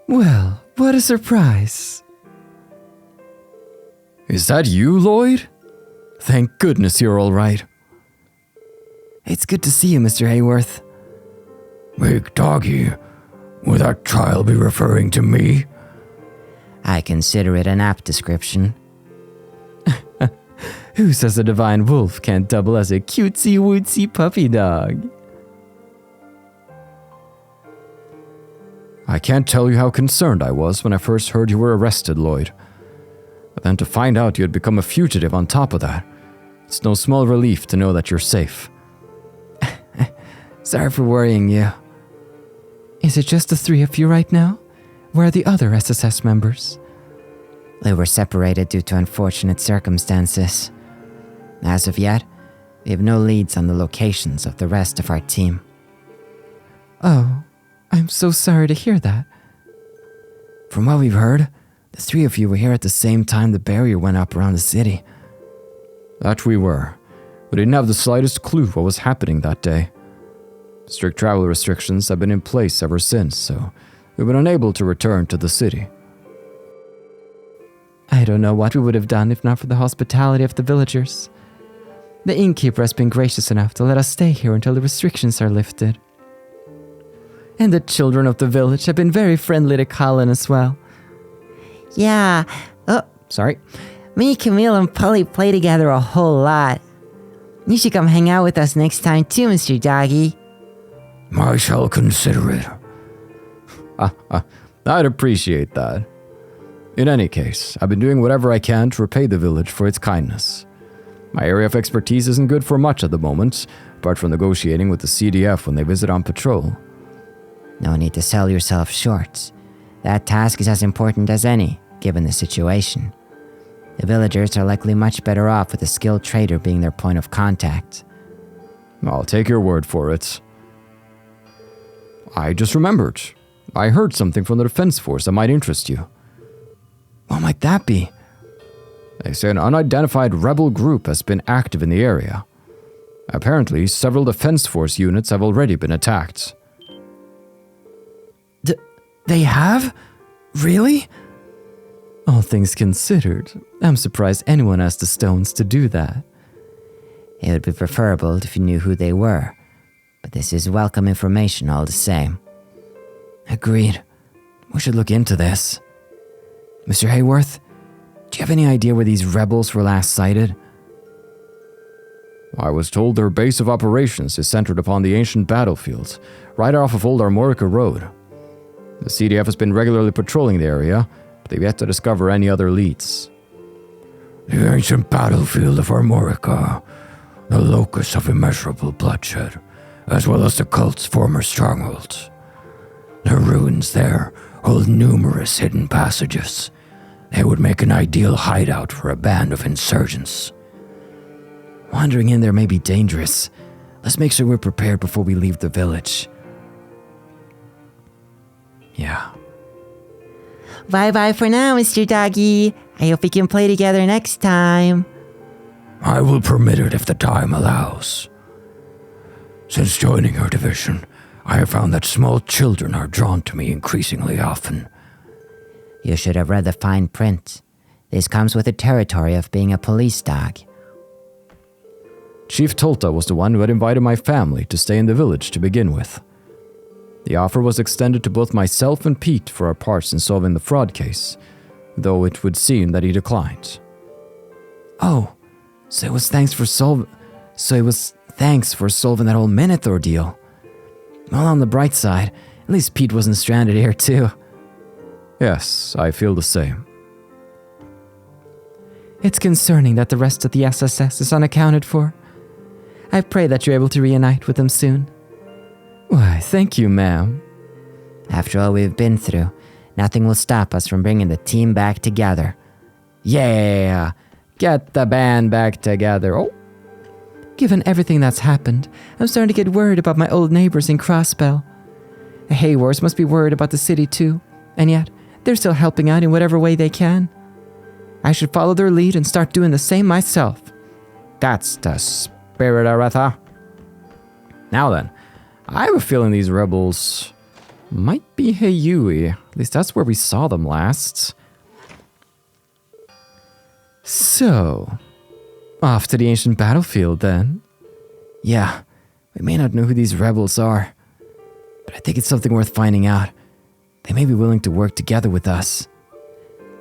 Well, what a surprise. Is that you, Lloyd? Thank goodness you're all right. It's good to see you, Mr. Hayworth. Big doggy? Would that child be referring to me? I consider it an apt description. Who says a divine wolf can't double as a cutesy-wootsy puppy dog? I can't tell you how concerned I was when I first heard you were arrested, Lloyd. But then to find out you had become a fugitive on top of that, it's no small relief to know that you're safe. Sorry for worrying you. Is it just the three of you right now? Where are the other SSS members? We were separated due to unfortunate circumstances. As of yet, we have no leads on the locations of the rest of our team. Oh, I'm so sorry to hear that. From what we've heard, the three of you were here at the same time the barrier went up around the city. That we were, but didn't have the slightest clue what was happening that day. Strict travel restrictions have been in place ever since, so we've been unable to return to the city. I don't know what we would have done if not for the hospitality of the villagers. The innkeeper has been gracious enough to let us stay here until the restrictions are lifted. And the children of the village have been very friendly to Colin as well. Yeah, Sorry. me, Camille, and Polly play together a whole lot. You should come hang out with us next time too, Mr. Doggy. I shall consider it. I'd appreciate that. In any case, I've been doing whatever I can to repay the village for its kindness. My area of expertise isn't good for much at the moment, apart from negotiating with the CDF when they visit on patrol. No need to sell yourself short. That task is as important as any, given the situation. The villagers are likely much better off with a skilled trader being their point of contact. I'll take your word for it. I just remembered. I heard something from the Defense Force that might interest you. What might that be? They say an unidentified rebel group has been active in the area. Apparently, several Defense Force units have already been attacked. They have? Really? All things considered, I'm surprised anyone has the stones to do that. It would be preferable if you knew who they were, but this is welcome information all the same. Agreed. We should look into this. Mr. Hayworth, do you have any idea where these rebels were last sighted? I was told their base of operations is centered upon the ancient battlefields, right off of old Armorica Road. The CDF has been regularly patrolling the area, but they've yet to discover any other leads. The ancient battlefield of Armorica, the locus of immeasurable bloodshed, as well as the cult's former strongholds. The ruins there hold numerous hidden passages. They would make an ideal hideout for a band of insurgents. Wandering in there may be dangerous. Let's make sure we're prepared before we leave the village. Yeah. Bye-bye for now, Mr. Doggy. I hope we can play together next time. I will permit it if the time allows. Since joining your division, I have found that small children are drawn to me increasingly often. You should have read the fine print. This comes with the territory of being a police dog. Chief Tolta was the one who had invited my family to stay in the village to begin with. The offer was extended to both myself and Pete for our parts in solving the fraud case, though it would seem that he declined. Oh, so it was thanks for solving that whole Minute ordeal. Well, on the bright side, at least Pete wasn't stranded here too. Yes, I feel the same. It's concerning that the rest of the SSS is unaccounted for. I pray that you're able to reunite with them soon. Why, thank you, ma'am. After all we've been through, nothing will stop us from bringing the team back together. Yeah, get the band back together. Oh. Given everything that's happened, I'm starting to get worried about my old neighbors in Crossbell. The Hayworths must be worried about the city too, and yet they're still helping out in whatever way they can. I should follow their lead and start doing the same myself. That's the spirit, Aretha. Now then, I have a feeling these rebels might be Hayui. At least that's where we saw them last. So, off to the ancient battlefield then. Yeah, we may not know who these rebels are, but I think it's something worth finding out. They may be willing to work together with us.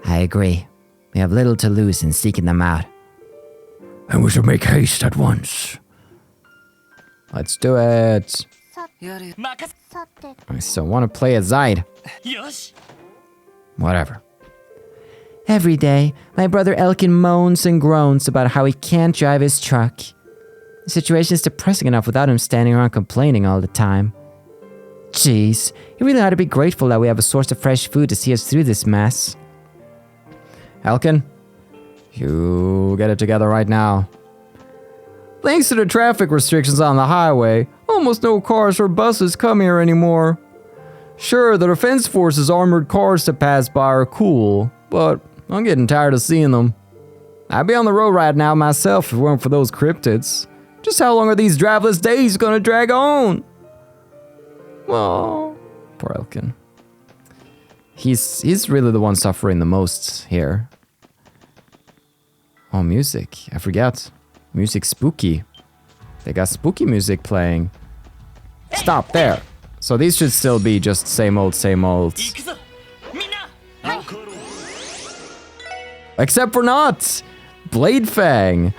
I agree. We have little to lose in seeking them out. And we should make haste at once. Let's do it. I still want to play as Zaid. Whatever. Every day, my brother Elkin moans and groans about how he can't drive his truck. The situation is depressing enough without him standing around complaining all the time. Jeez, he really ought to be grateful that we have a source of fresh food to see us through this mess. Elkin, you get it together right now. Thanks to the traffic restrictions on the highway, almost no cars or buses come here anymore. Sure, the defense force's armored cars to pass by are cool, but I'm getting tired of seeing them. I'd be on the road right now myself if it weren't for those cryptids. Just how long are these driveless days gonna drag on? Oh, poor Elkin. He's really the one suffering the most here. Oh, music. I forget. Music spooky. They got spooky music playing. Stop there. So these should still be just same old, same old. Except for not! Blade Fang.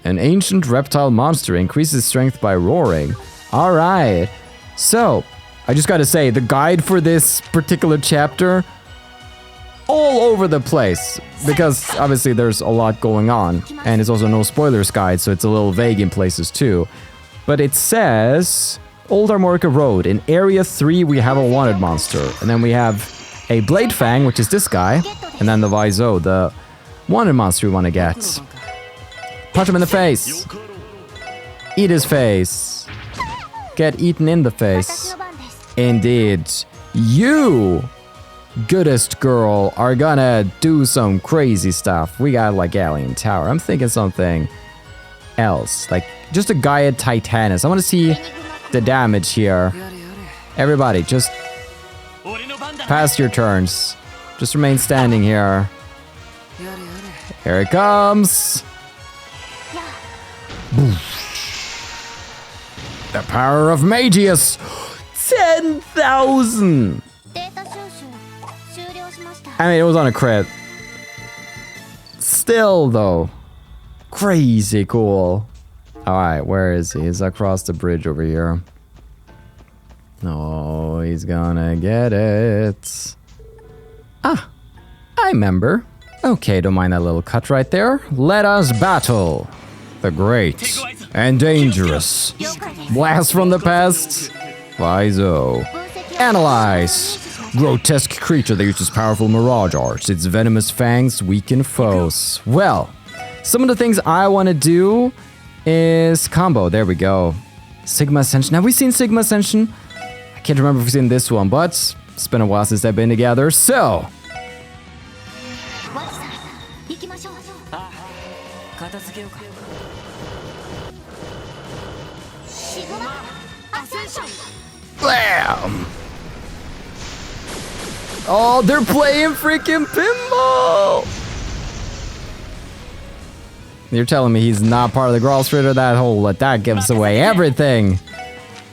An ancient reptile monster increases strength by roaring. Alright. So, I just gotta say, the guide for this particular chapter, all over the place. Because obviously there's a lot going on. And it's also no spoilers guide, so it's a little vague in places too. But it says, Old Armorica Road. In Area 3 we have a wanted monster. And then we have a Blade Fang, which is this guy. And then the Vizou, the wanted monster we want to get. Punch him in the face. Eat his face. Get eaten in the face. Indeed. You, goodest girl, are gonna do some crazy stuff. We got like Alien Tower. I'm thinking something else. Like just a Gaia Titanus. I want to see the damage here. Everybody, just pass your turns. Just remain standing here. Here it comes. The power of Magius. 10,000. I mean, it was on a crit. Still, though, crazy cool. All right, where is he? He's across the bridge over here. Oh, he's gonna get it. Ah, I remember. Okay, don't mind that little cut right there. Let us battle the great and dangerous blast from the past, Vizou. Analyze. Grotesque creature that uses powerful mirage arts. Its venomous fangs weaken foes. Well, some of the things I want to do is combo. There we go. Sigma Ascension. Have we seen Sigma Ascension? I can't remember if we've seen this one, but it's been a while since they've been together. So, blam! Oh, they're playing freaking pinball! You're telling me he's not part of the Grallstritter? That gives away everything.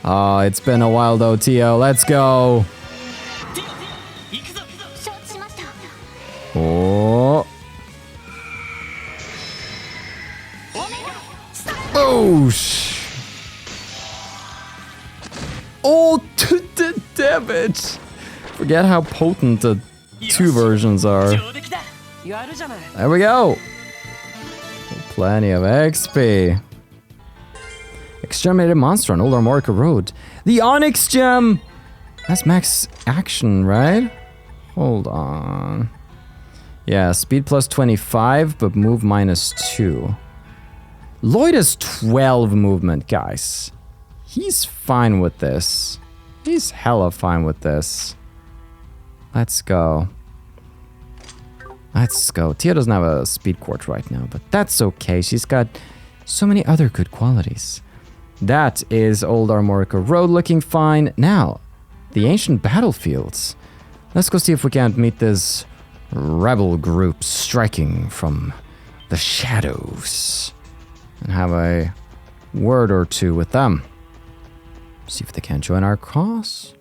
Oh, it's been a while though, Tio. Let's go. Oh. Boosh. Oh, the damage. Forget how potent the two versions are. There we go. Plenty of XP. Exterminated monster on Old Armorica Road. The Onyx Gem! That's max action, right? Hold on. Yeah, speed plus 25, but move minus 2. Lloyd has 12 movement, guys. He's fine with this. He's hella fine with this. Let's go. Let's go. Tia doesn't have a speed court right now, but that's okay. She's got so many other good qualities. That is Old Armorica Road looking fine. Now, the ancient battlefields. Let's go see if we can't meet this rebel group striking from the shadows. And have a word or two with them. See if they can't join our cause.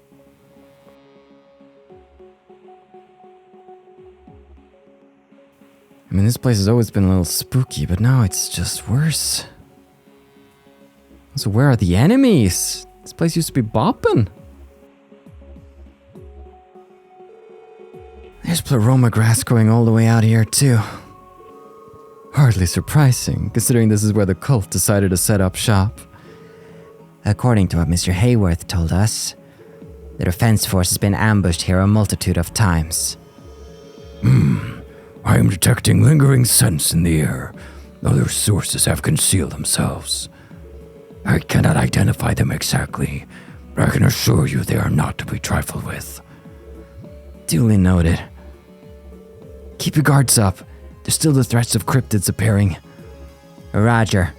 I mean, this place has always been a little spooky, but now it's just worse. So where are the enemies? This place used to be boppin'. There's pleroma grass growing all the way out here, too. Hardly surprising, considering this is where the cult decided to set up shop. According to what Mr. Hayworth told us, the defense force has been ambushed here a multitude of times. I am detecting lingering scents in the air. Other sources have concealed themselves. I cannot identify them exactly, but I can assure you they are not to be trifled with. Duly noted. Keep your guards up. There's still the threats of cryptids appearing. Roger.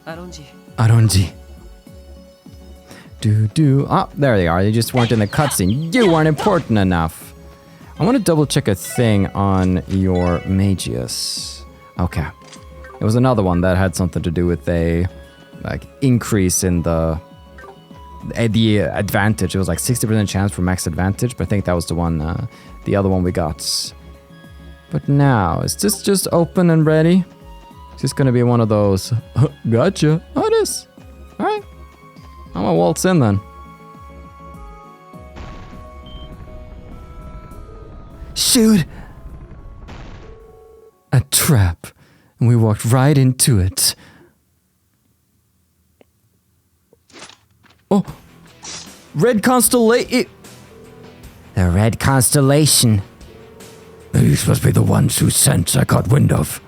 Aronji. Ah, there they are. They just weren't in the cutscene. You weren't important enough. I want to double check a thing on your Magius. Okay. It was another one that had something to do with a increase in the advantage. It was like 60% chance for max advantage, but I think that was the one, the other one we got. But now, is this just open and ready? It's just gonna be one of those, gotcha, oh it is. Alright, I'm gonna waltz in then. Shoot! A trap, and we walked right into it. Oh, Red Constellation. The Red Constellation. These must be the ones whose scents I caught wind of.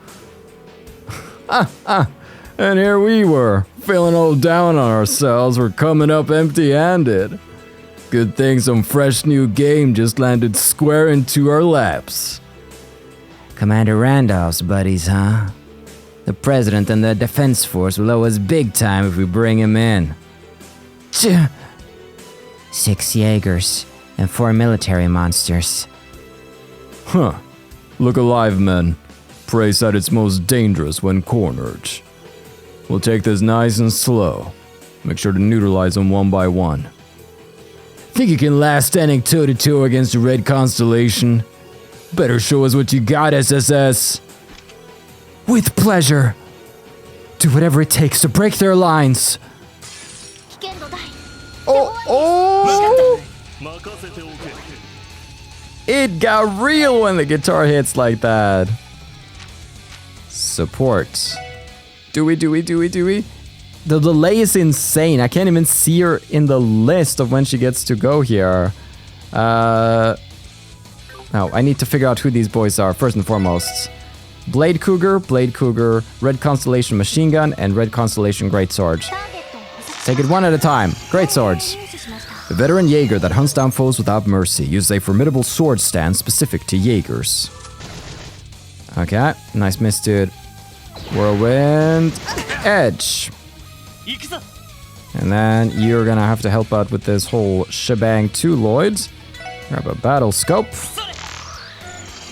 And here we were, feeling all down on ourselves. We're coming up empty-handed. Good thing some fresh new game just landed square into our laps. Commander Randolph's buddies, huh? The President and the Defense Force will owe us big time if we bring him in. 6 Jaegers and 4 military monsters. Huh. Look alive, men. Prey's at its most dangerous when cornered. We'll take this nice and slow. Make sure to neutralize them one by one. Think you can last standing toe-to-toe against the Red Constellation? Better show us what you got, SSS. With pleasure. Do whatever it takes to break their lines. Oh! It got real when the guitar hits like that. Support. Do we? The delay is insane. I can't even see her in the list of when she gets to go here. Now, I need to figure out who these boys are, first and foremost. Blade Cougar, Red Constellation Machine Gun, and Red Constellation Greatsword. Take it one at a time. Greatswords. The veteran Jaeger that hunts down foes without mercy uses a formidable sword stand specific to Jaegers. Okay, nice miss, dude. Whirlwind Edge. And then you're gonna have to help out with this whole shebang too, Lloyd. Grab a battle scope.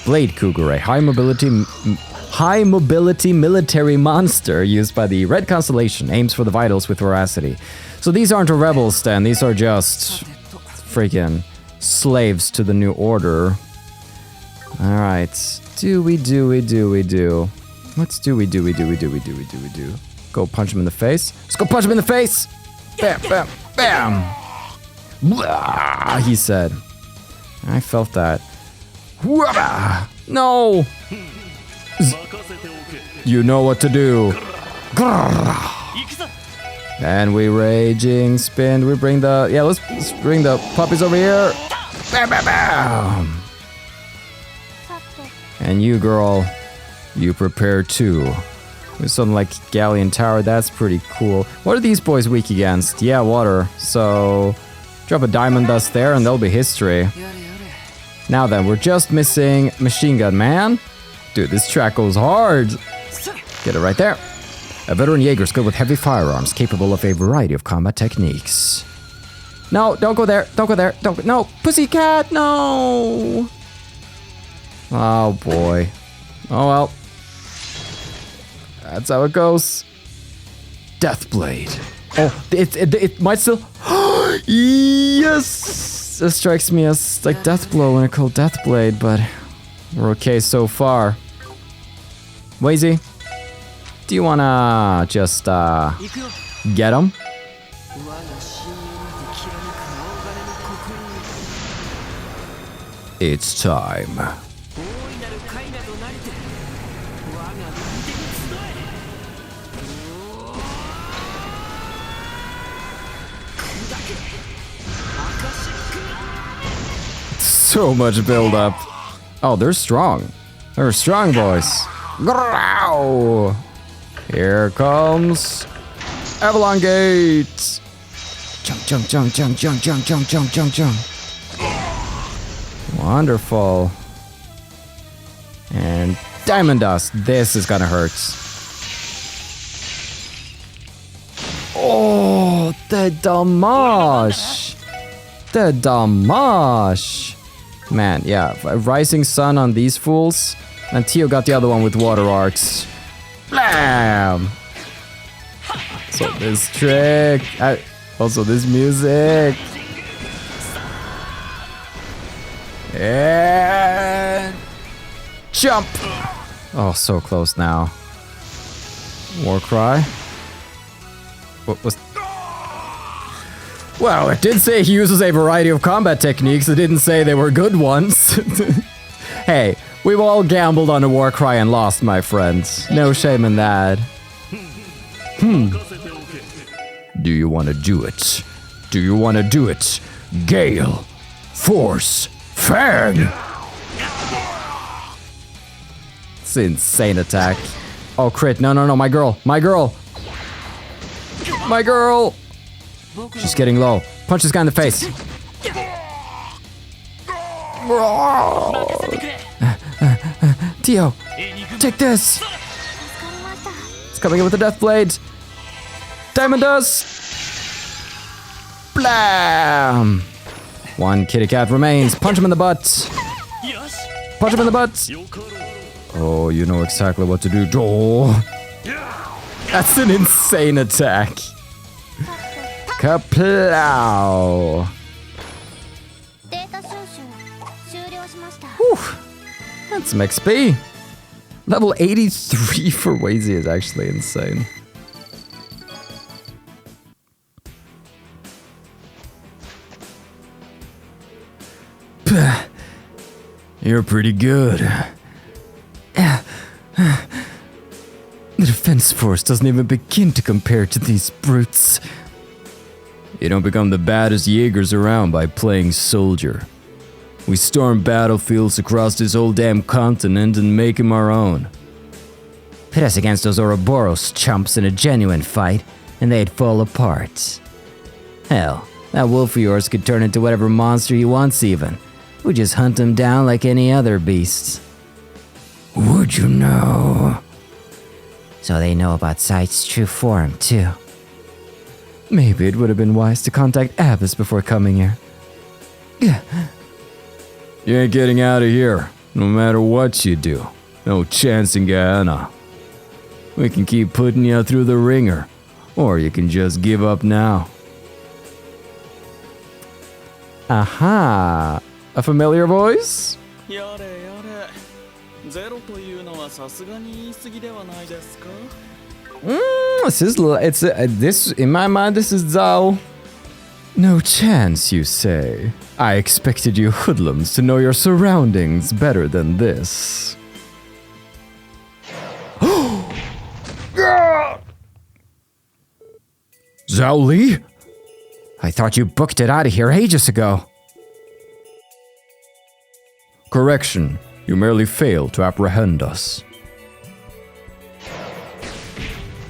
Blade Cougar, a high mobility military monster used by the Red Constellation, aims for the vitals with veracity. So these aren't rebels then, these are just freaking slaves to the new order. Alright, do we do? Let's do we do. Go punch him in the face. Let's go punch him in the face! Bam, bam, bam! Blah, he said. I felt that. No! You know what to do. And we raging spin. We bring the... Yeah, let's bring the puppies over here. Bam, bam, bam! And you, girl, you prepare too. There's something like Galleon Tower. That's pretty cool. What are these boys weak against? Yeah, water. So... drop a diamond dust there and there'll be history. Now then, we're just missing Machine Gun Man. Dude, this track goes hard. Get it right there. A veteran Jaeger skilled with heavy firearms, capable of a variety of combat techniques. No, don't go there. Don't go there. Don't. No, pussycat. No. Oh boy. Oh well. That's how it goes. Deathblade. Oh, it might still. Yes. This strikes me as like Deathblow when I call Deathblade, but we're okay so far. Wazy, do you wanna just Get him. It's time. So much build up. Oh, they're strong. They're strong boys. Growl. Here comes Avalon Gate. Jump, jump, jump, jump, jump, jump, jump, jump, jump, jump. Wonderful. And Diamond Dust. This is gonna hurt. Oh, the damage. The damage. Man, yeah. Rising Sun on these fools. And Tio got the other one with Water Arts. Blam! So this trick. Also this music. And jump! Oh, so close now. Warcry. What was... Well, it did say he uses a variety of combat techniques. It didn't say they were good ones. Hey, we've all gambled on a Warcry and lost, my friends. No shame in that. Do you want to do it? Do you want to do it? Gale. Force. Fang. It's an insane attack. Oh, crit. No, no, no. My girl. My girl. My girl. She's getting low. Punch this guy in the face. Tio, take this. It's coming in with the Death Blade. Diamond Dust. Blam. One kitty cat remains. Punch him in the butt. Punch him in the butt. Oh, you know exactly what to do. Oh. That's an insane attack. Kaplow. Whew. That's some XP. Level 83 for Vizou is actually insane. You're pretty good. The defense force doesn't even begin to compare to these brutes. You don't become the baddest Jaegers around by playing soldier. We storm battlefields across this whole damn continent and make them our own. Pit us against those Ouroboros chumps in a genuine fight, and they'd fall apart. Hell, that wolf of yours could turn into whatever monster he wants even. We just hunt him down like any other beasts. Would you know? So they know about Sight's true form, too. Maybe it would have been wise to contact Abbas before coming here. You ain't getting out of here, no matter what you do. No chance in Guyana. We can keep putting you through the ringer, or you can just give up now. Aha! A familiar voice? This in my mind, this is Zhao. No chance, you say. I expected you hoodlums to know your surroundings better than this. Zhao Li? I thought you booked it out of here ages ago. Correction, you merely failed to apprehend us.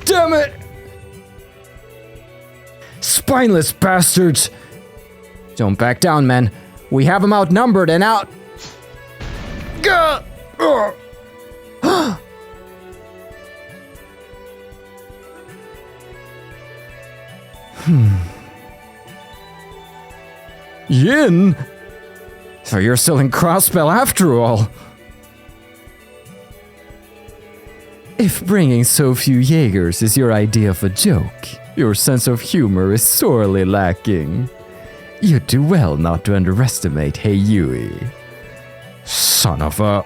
Damn it! Spineless bastards! Don't back down, men. We have them outnumbered and out... Yin? So you're still in Crossbell after all. If bringing so few Jaegers is your idea of a joke, your sense of humor is sorely lacking. You'd do well not to underestimate Heiyui. Son of a...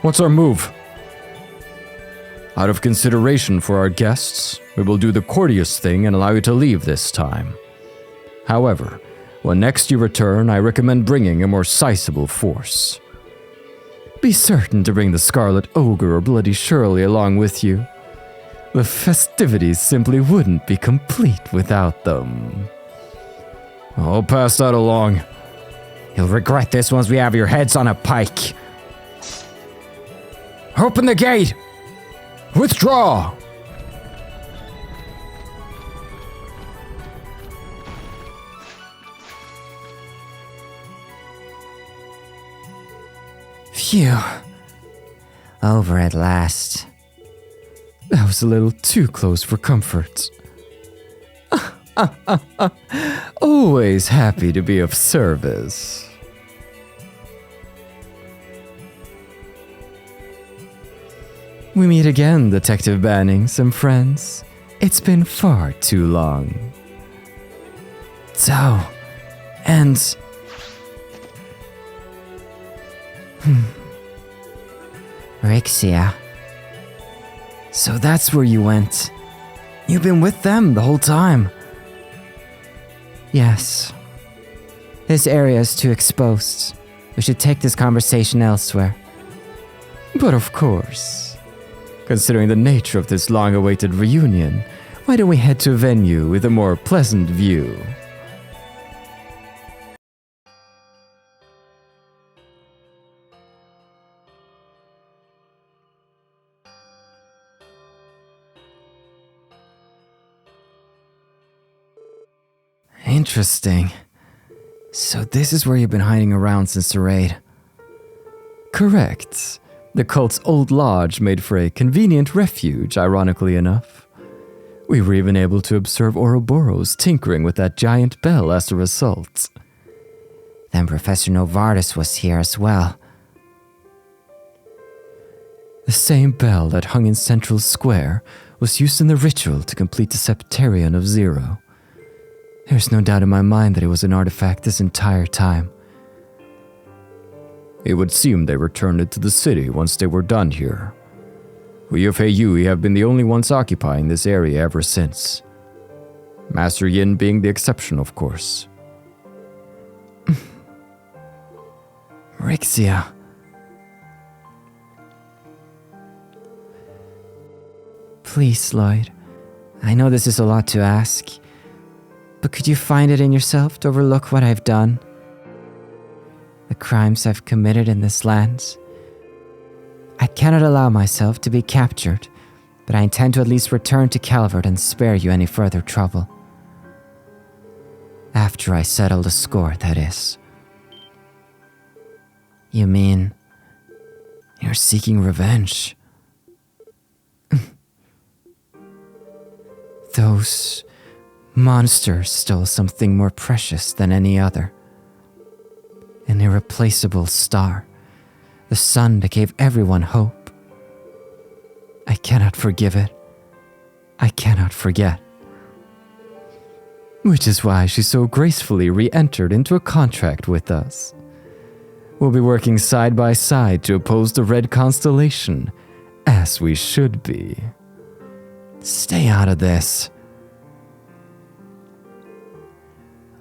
What's our move? Out of consideration for our guests, we will do the courteous thing and allow you to leave this time. However, when next you return, I recommend bringing a more sizable force. Be certain to bring the Scarlet Ogre or Bloody Shirley along with you. The festivities simply wouldn't be complete without them. I'll pass that along. You'll regret this once we have your heads on a pike. Open the gate! Withdraw! Phew. Over at last. That was a little too close for comfort. Always happy to be of service. We meet again, Detective Bannings and friends. It's been far too long. So, and... Rixia. So that's where you went. You've been with them the whole time. Yes. This area is too exposed. We should take this conversation elsewhere. But of course. Considering the nature of this long-awaited reunion, why don't we head to a venue with a more pleasant view? Interesting. So this is where you've been hiding around since the raid? Correct. The cult's old lodge made for a convenient refuge, ironically enough. We were even able to observe Ouroboros tinkering with that giant bell as a result. Then Professor Novartis was here as well. The same bell that hung in Central Square was used in the ritual to complete the Septarion of Zero. There's no doubt in my mind that it was an artifact this entire time. It would seem they returned it to the city once they were done here. We of Heiyui have been the only ones occupying this area ever since. Master Yin being the exception, of course. Rixia. Please, Lloyd. I know this is a lot to ask, but could you find it in yourself to overlook what I've done? The crimes I've committed in this land? I cannot allow myself to be captured, but I intend to at least return to Calvert and spare you any further trouble. After I settle the score, that is. You mean... You're seeking revenge? Those monsters stole something more precious than any other. An irreplaceable star. The sun that gave everyone hope. I cannot forgive it. I cannot forget. Which is why she so gracefully re-entered into a contract with us. We'll be working side by side to oppose the Red Constellation, as we should be. Stay out of this.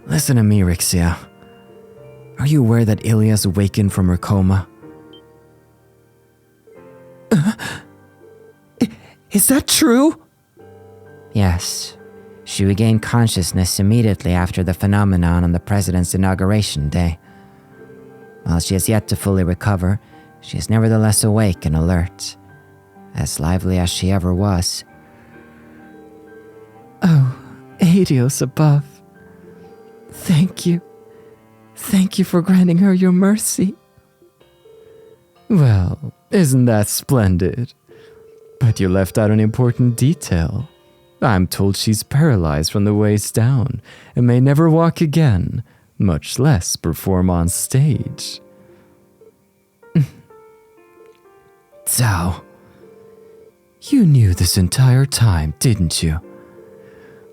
Listen to me, Rixia. Are you aware that Ilya's awakened from her coma? Is that true? Yes. She regained consciousness immediately after the phenomenon on the president's inauguration day. While she has yet to fully recover, she is nevertheless awake and alert, as lively as she ever was. Oh, Adios above. Thank you. Thank you for granting her your mercy. Well, isn't that splendid? But you left out an important detail. I'm told she's paralyzed from the waist down and may never walk again, much less perform on stage. Zhao, you knew this entire time, didn't you?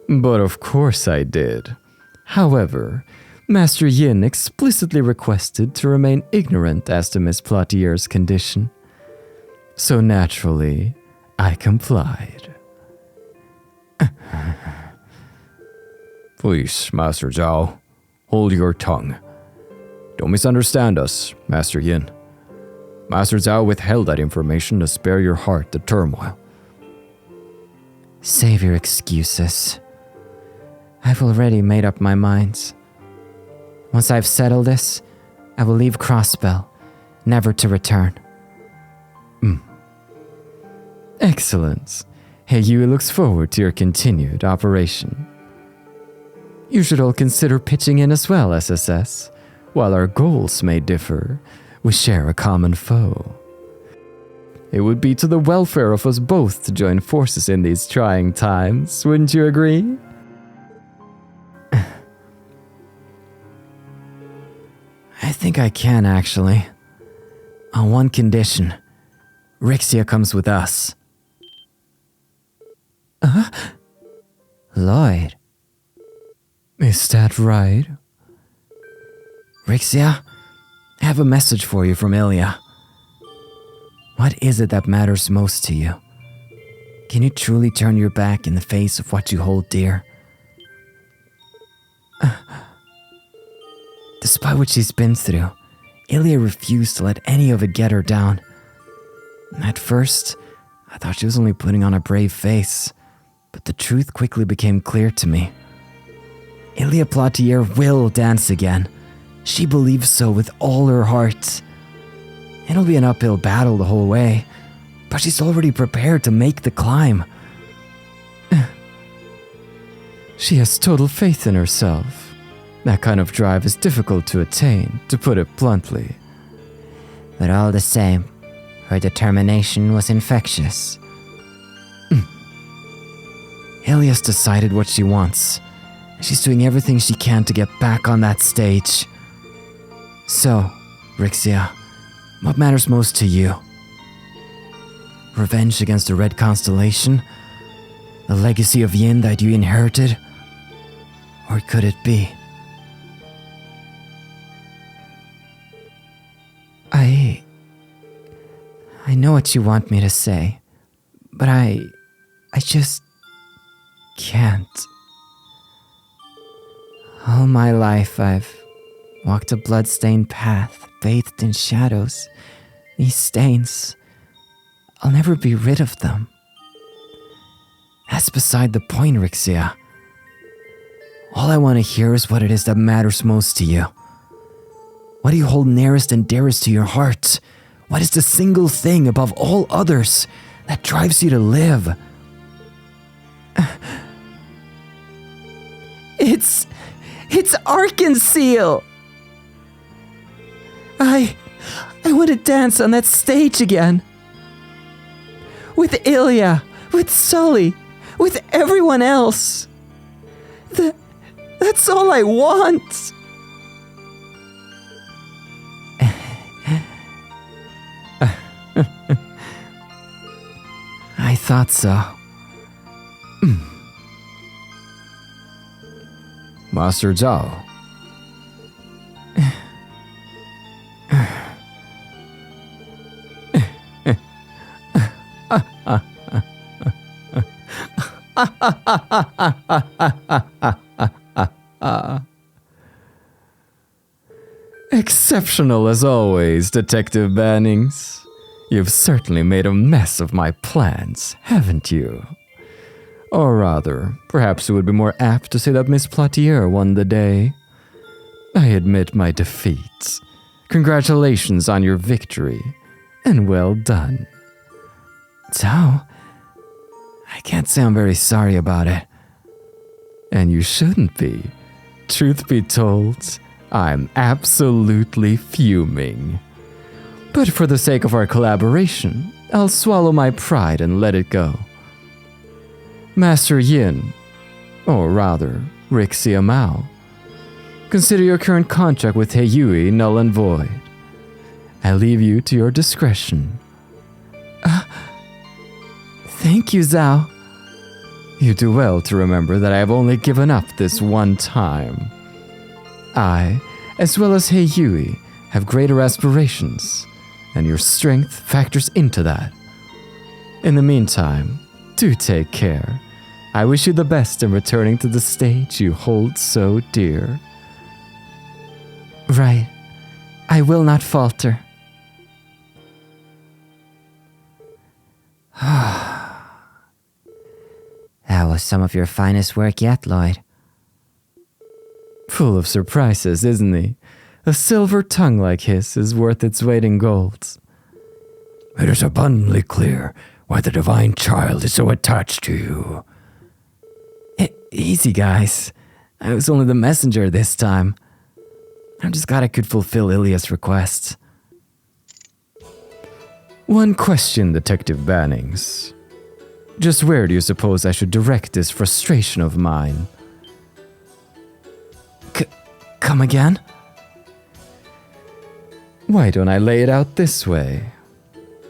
But of course I did. However, Master Yin explicitly requested to remain ignorant as to Miss Plottier's condition. So naturally, I complied. Please, Master Zhao, hold your tongue. Don't misunderstand us, Master Yin. Master Zhao withheld that information to spare your heart the turmoil. Save your excuses. I've already made up my mind. Once I've settled this, I will leave Crossbell, never to return. Excellent. Hayworths looks forward to your continued operation. You should all consider pitching in as well, SSS. While our goals may differ, we share a common foe. It would be to the welfare of us both to join forces in these trying times, wouldn't you agree? I think I can, actually. On one condition. Rixia comes with us. Lloyd. Is that right? Rixia, I have a message for you from Ilya. What is it that matters most to you? Can you truly turn your back in the face of what you hold dear? Despite what she's been through, Ilya refused to let any of it get her down. At first, I thought she was only putting on a brave face, but the truth quickly became clear to me. Ilya Platier will dance again. She believes so with all her heart. It'll be an uphill battle the whole way, but she's already prepared to make the climb. She has total faith in herself. That kind of drive is difficult to attain, to put it bluntly. But all the same, her determination was infectious. Ilya's decided what she wants. She's doing everything she can to get back on that stage. So, Rixia, what matters most to you? Revenge against the Red Constellation? The legacy of Yin that you inherited? Or could it be? I know what you want me to say, but I just can't. All my life I've walked a blood-stained path, bathed in shadows. These stains, I'll never be rid of them. That's beside the point, Rixia. All I want to hear is what it is that matters most to you. What do you hold nearest and dearest to your heart? What is the single thing above all others that drives you to live? It's Arkansas! I want to dance on that stage again. With Ilya, with Sully, with everyone else. That's all I want. I thought so. Master Zhao. Exceptional as always, Detective Bannings. You've certainly made a mess of my plans, haven't you? Or rather, perhaps it would be more apt to say that Miss Platier won the day. I admit my defeat. Congratulations on your victory, and well done. Zhao, I can't say I'm very sorry about it. And you shouldn't be. Truth be told, I'm absolutely fuming. But for the sake of our collaboration, I'll swallow my pride and let it go. Master Yin, or rather, Rixia Mao, consider your current contract with Hayworths null and void. I leave you to your discretion. Thank you, Zhao. You do well to remember that I have only given up this one time. I, as well as Hayworths, have greater aspirations, and your strength factors into that. In the meantime, do take care. I wish you the best in returning to the stage you hold so dear. Right. I will not falter. That was some of your finest work yet, Lloyd. Full of surprises, isn't he? A silver tongue like his is worth its weight in gold. It is abundantly clear why the divine child is so attached to you. Easy, guys. I was only the messenger this time. I'm just glad I could fulfill Ilya's request. One question, Detective Bannings. Just where do you suppose I should direct this frustration of mine? Come again? Why don't I lay it out this way?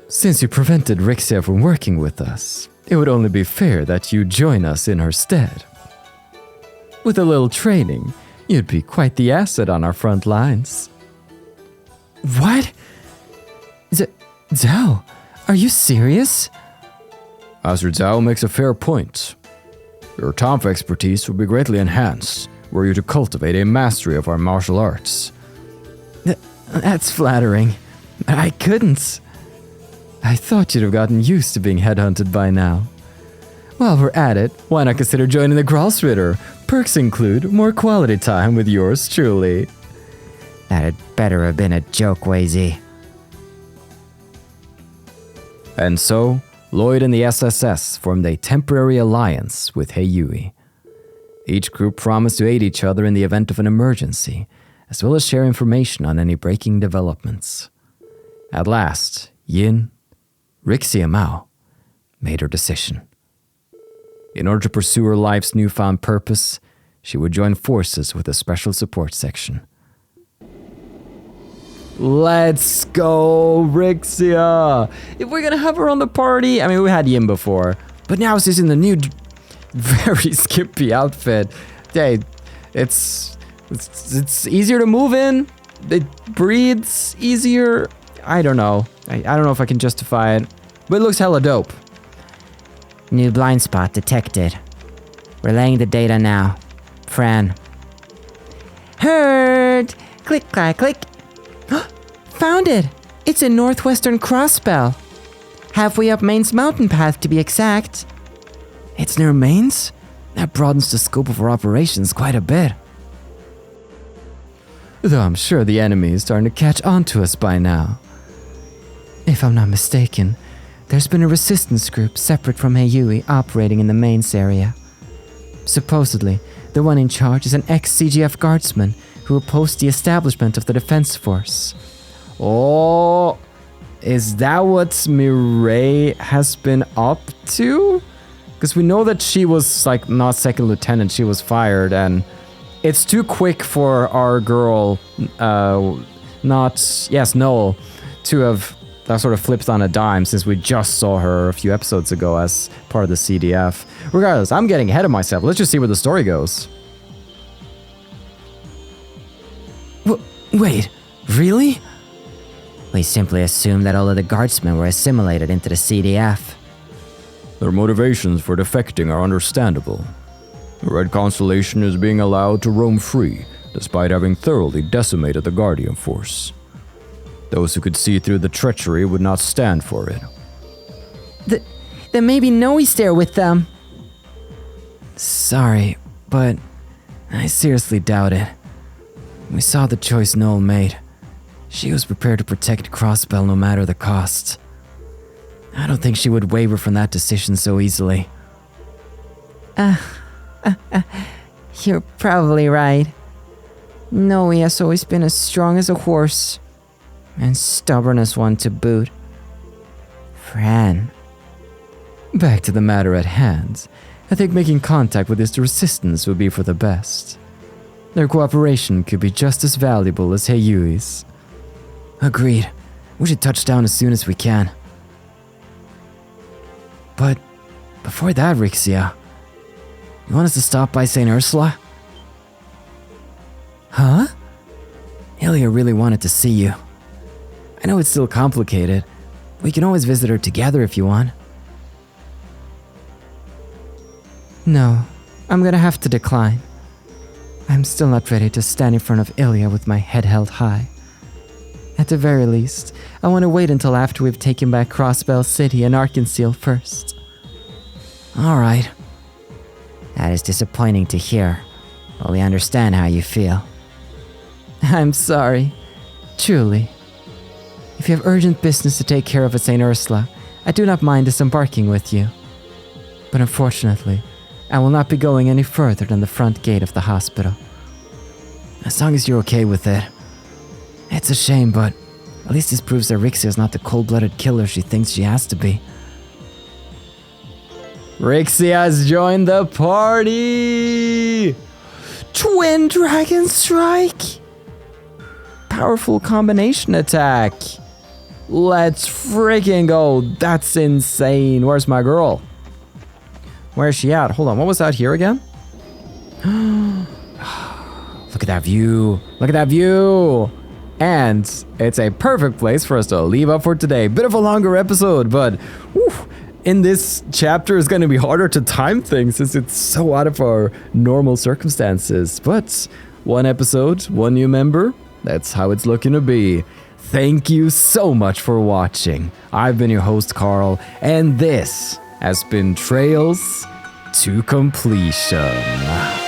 Since you prevented Rixia from working with us, it would only be fair that you join us in her stead. With a little training, you'd be quite the asset on our front lines. What? Zhao, are you serious? Azure Zhao makes a fair point. Your Tomf expertise would be greatly enhanced were you to cultivate a mastery of our martial arts. That's flattering. I couldn't. I thought you'd have gotten used to being headhunted by now. While we're at it, why not consider joining the Gralsritter? Perks include more quality time with yours truly. That had better have been a joke, Wazy. And so, Lloyd and the SSS formed a temporary alliance with Heiyui. Each group promised to aid each other in the event of an emergency, as well as share information on any breaking developments. At last, Yin, Rixia Mao, made her decision. In order to pursue her life's newfound purpose, she would join forces with a special support section. Let's go, Rixia! If we're gonna have her on the party, I mean, we had Yin before, but now she's in the new, very skippy outfit. Hey, it's easier to move in. It breathes easier. I don't know. I don't know if I can justify it, but it looks hella dope. New blind spot detected. Relaying the data now. Fran. Heard! Click, clack, click. Found it! It's in northwestern Crossbell. Halfway up Maine's mountain path, to be exact. It's near Maine's? That broadens the scope of our operations quite a bit. Though I'm sure the enemy is starting to catch on to us by now. If I'm not mistaken, there's been a resistance group separate from Heiyui operating in the Maine's area. Supposedly, the one in charge is an ex-CGF guardsman who opposed the establishment of the defense force. Oh, is that what Mireille has been up to? Because we know that she was like not second lieutenant, she was fired, and it's too quick for our girl, Noel, to have sort of flipped on a dime since we just saw her a few episodes ago as part of the CDF. Regardless, I'm getting ahead of myself. Let's just see where the story goes. Wait, really? We simply assumed that all of the guardsmen were assimilated into the CDF. Their motivations for defecting are understandable. The Red Constellation is being allowed to roam free, despite having thoroughly decimated the Guardian Force. Those who could see through the treachery would not stand for it. Then maybe Noe's there with them. Sorry, but I seriously doubt it. We saw the choice Noel made. She was prepared to protect Crossbell no matter the cost. I don't think she would waver from that decision so easily. You're probably right. Noe has always been as strong as a horse. And stubborn as one to boot. Fran. Back to the matter at hand. I think making contact with this resistance would be for the best. Their cooperation could be just as valuable as Heiyui's. Agreed. We should touch down as soon as we can. But before that, Rixia, you want us to stop by St. Ursula? Huh? Ilya really wanted to see you. I know it's still complicated. We can always visit her together if you want. No, I'm gonna have to decline. I'm still not ready to stand in front of Ilya with my head held high. At the very least, I want to wait until after we've taken back Crossbell City and Arkansas first. Alright. That is disappointing to hear, but we understand how you feel. I'm sorry. Truly. If you have urgent business to take care of at St. Ursula, I do not mind disembarking with you. But unfortunately, I will not be going any further than the front gate of the hospital. As long as you're okay with it. It's a shame, but at least this proves that Rixia is not the cold-blooded killer she thinks she has to be. Rixia has joined the party! Twin Dragon Strike! Powerful combination attack! Let's freaking go! That's insane! Where's my girl? Where is she at? Hold on, what was that here again? Look at that view! Look at that view! And it's a perfect place for us to leave up for today. Bit of a longer episode, but whew, in this chapter is going to be harder to time things since it's so out of our normal circumstances. But one episode, one new member, that's how it's looking to be. Thank you so much for watching. I've been your host, Carl, and this has been Trails to Completion.